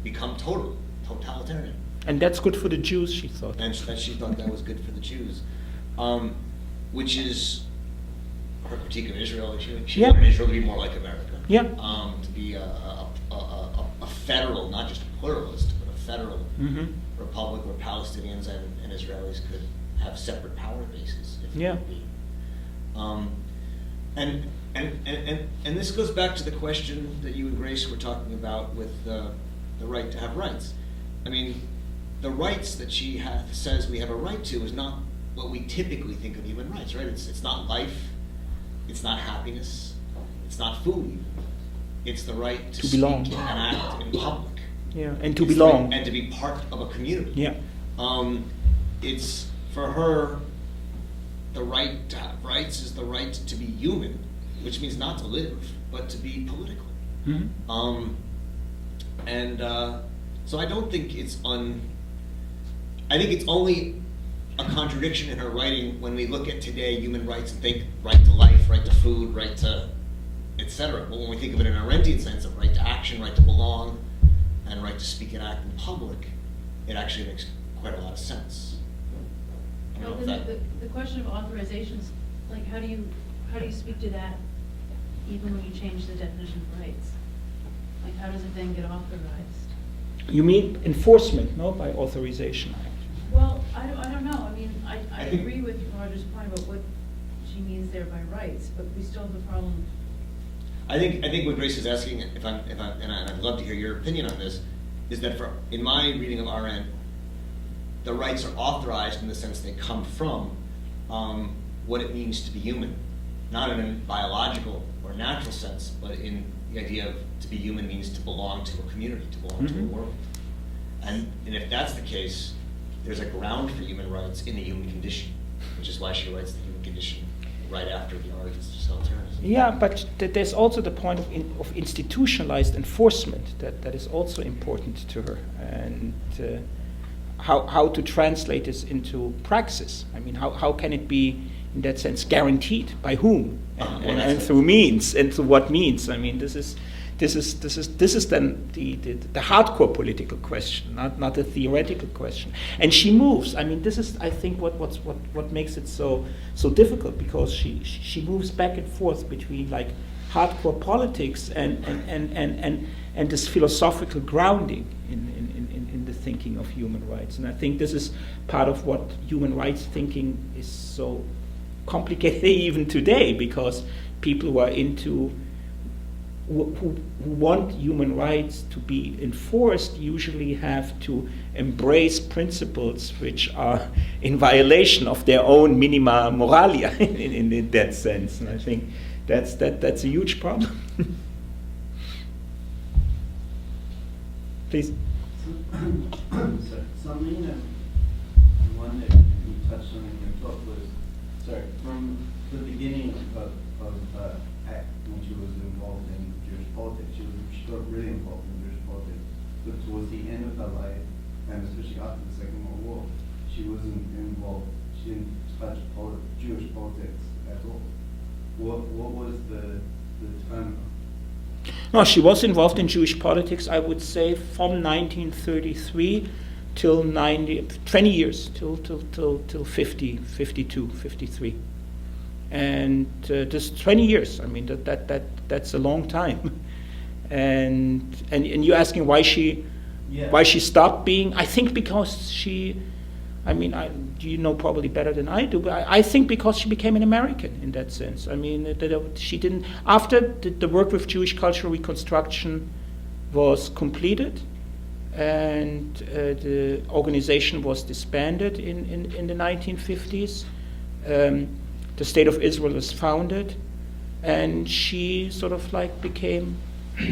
become totalitarian. And that's good for the Jews, she thought. And she thought that was good for the Jews, which is her critique of Israel. She Yeah. wanted Israel to be more like America. Yeah. To be a federal, not just a pluralist, but a federal Mhm. republic where Palestinians and Israelis could have separate power bases, if Yeah. need be. And this goes back to the question that you and Grace were talking about with the right to have rights. I mean, the rights that she says we have a right to is not what we typically think of human rights, right? It's not life, it's not happiness, it's not food. It's the right to speak belong. and act in public. Yeah, and to It's the belong. right- and to be part of a community. Yeah. It's for her, the right to have rights is the right to be human, which means not to live, but to be political. Mhm. So I don't think it's I think it's only a contradiction in her writing when we look at today human rights and think right to life, right to food, right to etc. But when we think of it in a Arendtian sense of right to action, right to belong, and right to speak and act in public, it actually makes quite a lot of sense. I don't know Well, if then that- the question of authorizations, like, how do you speak to that, even when you change the definition of rights? Like, how does it then get authorized? You mean enforcement, no, by authorization? Well, I don't know, I mean, I I think- agree with Roger's point about what she means there by rights, but we still have the problem. I think what Grace is asking, and I'd love to hear your opinion on this, is that in my reading of RN, the rights are authorized in the sense they come from what it means to be human, not in a biological or natural sense, but in the idea of to be human means to belong to a community, to belong to a Mhm. world. And if that's the case, there's a ground for human rights in the human condition, which is why she writes the human condition right after the arguments for self-terrorism. Yeah, but there's also the point of institutionalized enforcement that is also important to her, and how to translate this into praxis. I mean, how can it be, in that sense, guaranteed by whom and through means and through what means? I mean, this is then the hardcore political question, not the theoretical question. And she moves. I mean, this is, I think, what makes it so difficult, because she moves back and forth between like hardcore politics and this philosophical grounding in the thinking of human rights. And I think this is part of what human rights thinking is so complicated even today, because people who are who want human rights to be enforced usually have to embrace principles which are in violation of their own minima moralia in that sense. And I think that's a huge problem. Please. Something that one that you touched on in your talk was, from the beginning of when she was involved in Jewish politics, she got really involved in Jewish politics, but towards the end of her life, and especially after the Second World War, she wasn't involved, she didn't touch Jewish politics at all. What was the turn? No, she was involved in Jewish politics, I would say, from 1933 till 20 years, till 50, 52, 53. And just 20 years, I mean, that's a long time. And you're asking why she stopped being, I think because she, I mean, you know probably better than I do, but I think because she became an American in that sense. I mean, she didn't, after the work with Jewish cultural reconstruction was completed, and the organization was disbanded in the 1950s, the State of Israel was founded, and she sort of like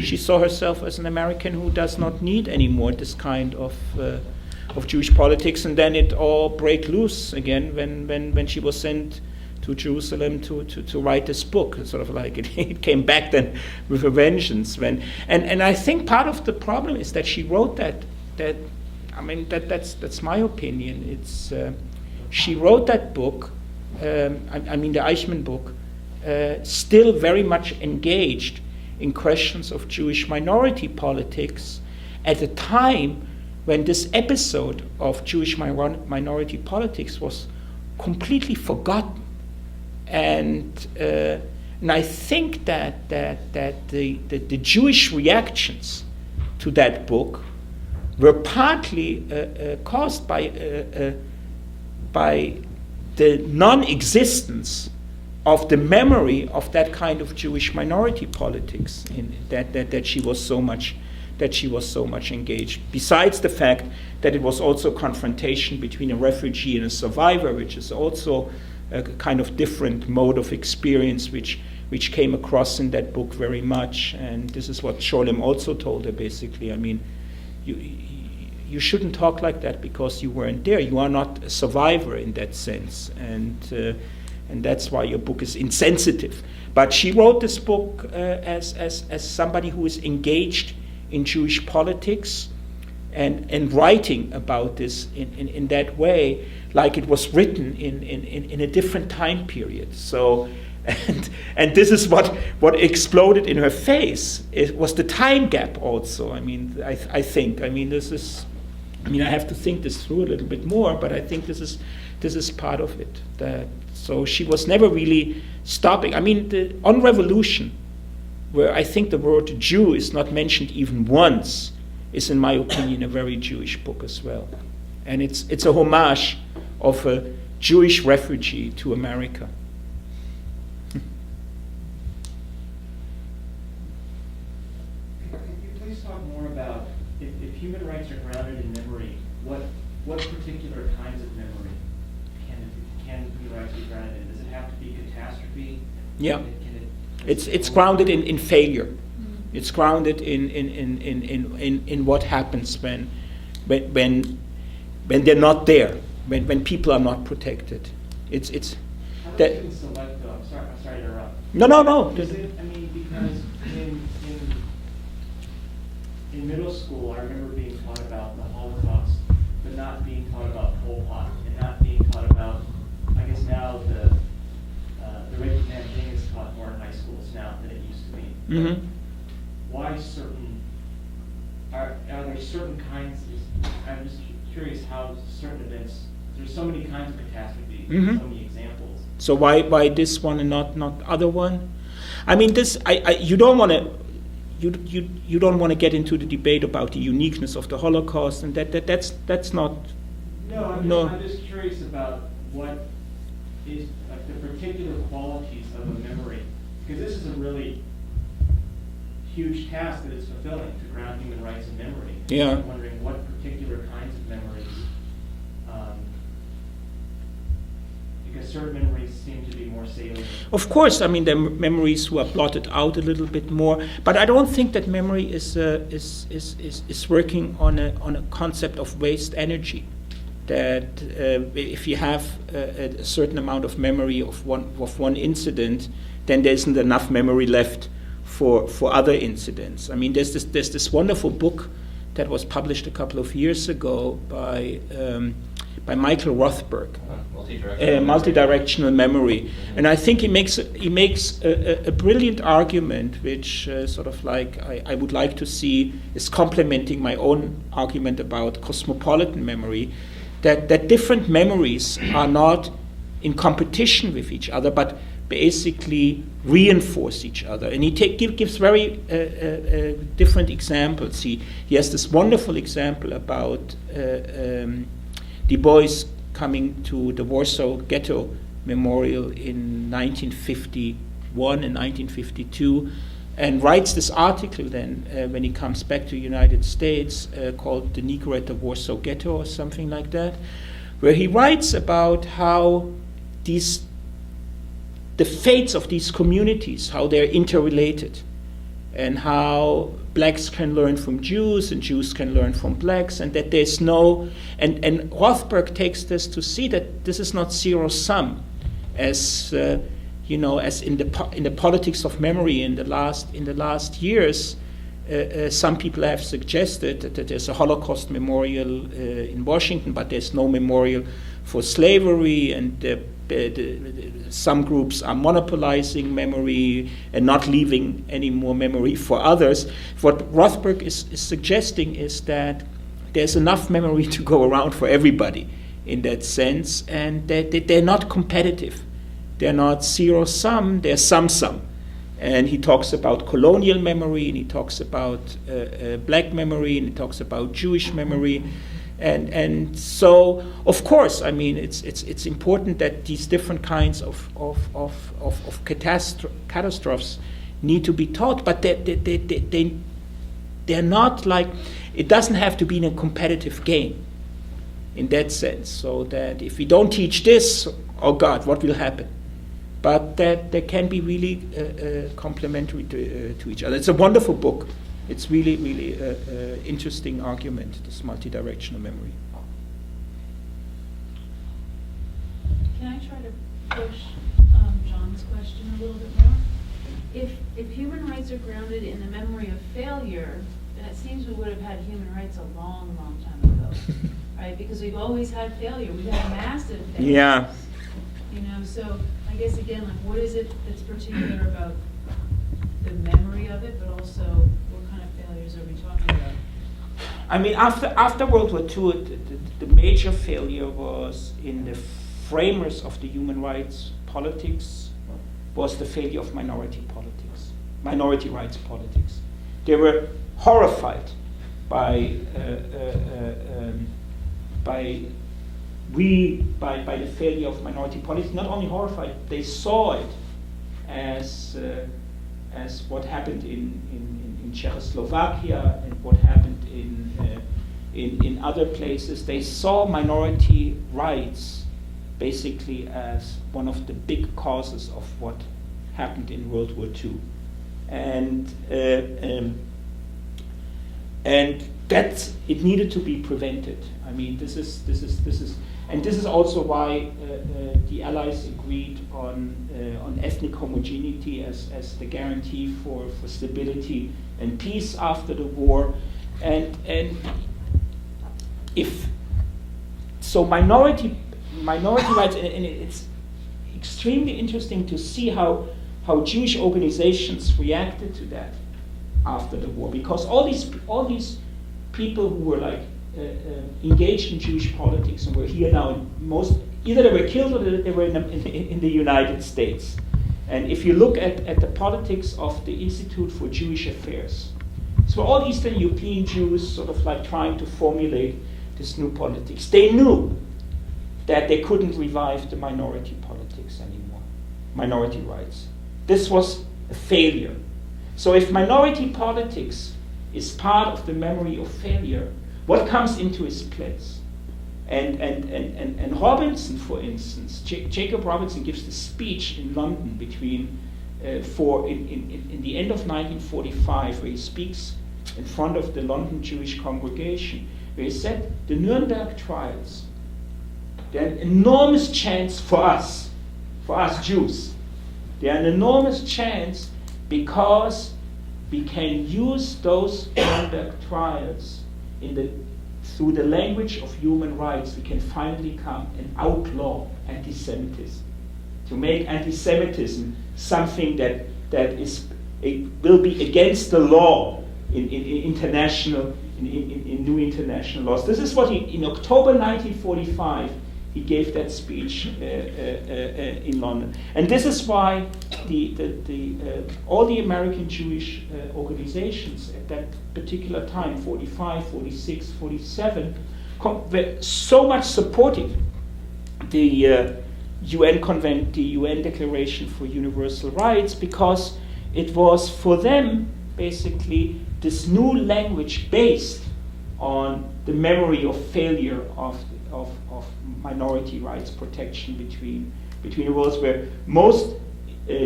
she saw herself as an American who does not need anymore this kind of Jewish politics, and then it all break loose again when she was sent to Jerusalem to write this book. It's sort of like it came back then with a vengeance. And I think part of the problem is that she wrote that I mean that's my opinion. It's she wrote that book. I mean the Eichmann book, still very much engaged in questions of Jewish minority politics at a time when this episode of Jewish minority politics was completely forgotten. And I think that the Jewish reactions to that book were partly caused by the non-existence of the memory of that kind of Jewish minority politics that she was so much engaged. Besides the fact that it was also confrontation between a refugee and a survivor, which is also a kind of different mode of experience which came across in that book very much. And this is what Sholem also told her, basically. I mean, you shouldn't talk like that because you weren't there. You are not a survivor in that sense, and that's why your book is insensitive. But she wrote this book as somebody who is engaged in Jewish politics and writing about this in that way, like it was written in a different time period. So, and this is what exploded in her face. It was the time gap also. I mean, I think. I mean, this is. I mean, I have to think this through a little bit more, but I think this is part of it. So she was never really stopping. I mean, on Revolution, where I think the word Jew is not mentioned even once, is, in my opinion, a very Jewish book as well. And it's a homage of a Jewish refugee to America. Could you please talk more about, if human rights are grounded in memory, what particular kinds of memory can human rights be grounded in? Does it have to be catastrophe? Yeah. It's grounded in failure. It's grounded in what happens when they're not there, when people are not protected. It's How do that. students select though? I'm sorry to interrupt. No. Is it, I mean, because in middle school, I remember being taught about the Holocaust, but not being taught about Pol Pot, and not being taught about, I guess now the Red Man thing is taught more in high schools now than it used to be. Mm-hmm. Why are there certain kinds I'm just curious how certain events, there's so many kinds of catastrophes, Mhm. so many examples. So why this one and not other one? I mean, this you don't want to. You don't want to get into the debate about the uniqueness of the Holocaust, and that's not. No, I'm just curious about what is like the particular qualities of a memory, because this is a really huge task that it's fulfilling to ground human rights in memory. Yeah. I'm wondering what particular kinds of memories, because certain memories seem to be more salient. Of course, I mean there are memories who are blotted out a little bit more, but I don't think that memory is working on a concept of waste energy. That if you have a certain amount of memory of one incident, then there isn't enough memory left for other incidents. I mean, there's this wonderful book that was published a couple of years ago by Michael Rothberg, multidirectional memory, and I think he makes a brilliant argument, which sort of like I would like to see is complementing my own argument about cosmopolitan memory, that different memories are not in competition with each other, but basically reinforce each other. And he gives very different examples. He has this wonderful example about Du Bois coming to the Warsaw Ghetto Memorial in 1951 and 1952, and writes this article then when he comes back to the United States called The Negro at the Warsaw Ghetto or something like that, where he writes about how the fates of these communities, how they're interrelated, and how blacks can learn from Jews and Jews can learn from blacks, and that there's no, and Rothberg takes this to see that this is not zero sum, as as in the politics of memory in the last years, some people have suggested that there's a Holocaust memorial in Washington, but there's no memorial for slavery, and some groups are monopolizing memory and not leaving any more memory for others. What Rothberg is suggesting is that there's enough memory to go around for everybody in that sense, and that they're not competitive. they're not zero-sum, they're sum-sum. And he talks about colonial memory, and he talks about black memory, and he talks about Jewish memory. And so, of course, I mean, it's important that these different kinds of catastrophes need to be taught, but they're not like, it doesn't have to be in a competitive game in that sense, so that if we don't teach this, oh God, what will happen? But that they can be really complementary to each other. It's a wonderful book. It's really, really interesting argument, this multidirectional memory. Can I try to push John's question a little bit more? If human rights are grounded in the memory of failure, then it seems we would have had human rights a long, long time ago, right? Because we've always had failure. We've had massive failures. Yeah. You know, so I guess again, like, what is it that's particular about the memory of it, but also what kind of failures are we talking about? I mean, after World War II, the major failure was in the framers of the human rights politics, was the failure of minority politics, minority rights politics. They were horrified by the failure of minority politics. Not only horrified, they saw it as what happened in Czechoslovakia and what happened in other places. They saw minority rights basically as one of the big causes of what happened in World War II, and that it needed to be prevented. I mean, this is also why the Allies agreed on ethnic homogeneity as the guarantee for stability and peace after the war, and if so, minority rights, and it's extremely interesting to see how Jewish organizations reacted to that after the war, because all these people who were like engaged in Jewish politics and were here now, either they were killed or they were in the United States. And if you look at the politics of the Institute for Jewish Affairs, so all Eastern European Jews sort of like trying to formulate this new politics. They knew that they couldn't revive the minority politics anymore, minority rights. This was a failure. So if minority politics is part of the memory of failure, what comes into its place? And Robinson, for instance, Jacob Robinson gives the speech in London in the end of 1945, where he speaks in front of the London Jewish congregation, where he said, the Nuremberg trials, they're an enormous chance for us Jews. They're an enormous chance because we can use those Nuremberg trials through the language of human rights. We can finally come and outlaw anti-Semitism, to make anti-Semitism something that will be against the law in new international laws. This is what in October 1945 he gave that speech in London, and this is why all the American Jewish organizations at that particular time, 45, 46, 47, were so much supporting the UN Declaration for Universal Rights, because it was for them basically this new language based on the memory of failure of minority rights protection between the worlds, where most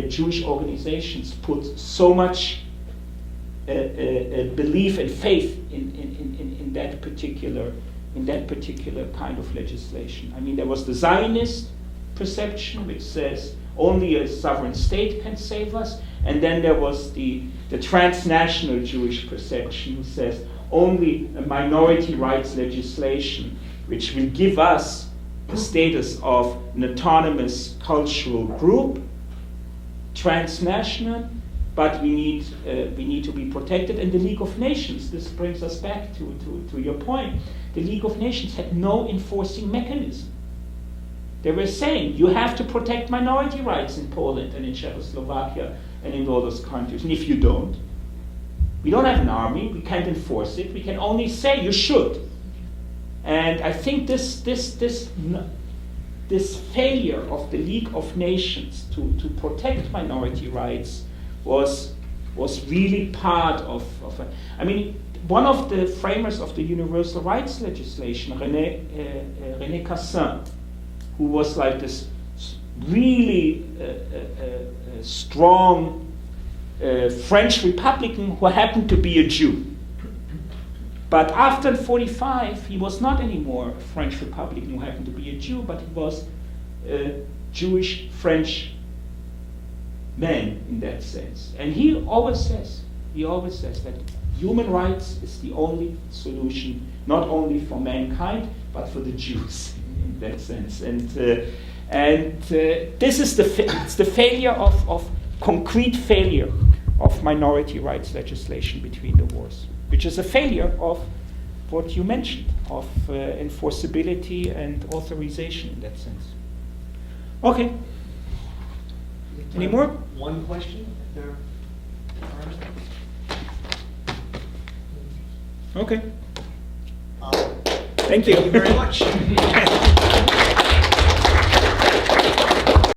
Jewish organizations put so much belief and faith in that particular kind of legislation. I mean, there was the Zionist perception, which says only a sovereign state can save us, and then there was the transnational Jewish perception, who says only a minority rights legislation, which will give us the status of an autonomous cultural group, transnational, but we need to be protected. And the League of Nations, this brings us back to your point, the League of Nations had no enforcing mechanism. They were saying, you have to protect minority rights in Poland and in Czechoslovakia and in all those countries. And if you don't, we don't have an army, we can't enforce it, we can only say you should. And I think this failure of the League of Nations to protect minority rights was really part of I mean, one of the framers of the universal rights legislation, René Cassin, who was like this really strong French Republican who happened to be a Jew. But after 1945, he was not anymore a French Republican who happened to be a Jew, but he was a Jewish French man in that sense. And he always says that human rights is the only solution, not only for mankind, but for the Jews in that sense. And this is it's the failure of concrete failure of minority rights legislation between the wars, which is a failure of what you mentioned, of enforceability and authorization in that sense. Okay. Any more? One question, if there are any. Okay. Um, Thank you. Thank you very much.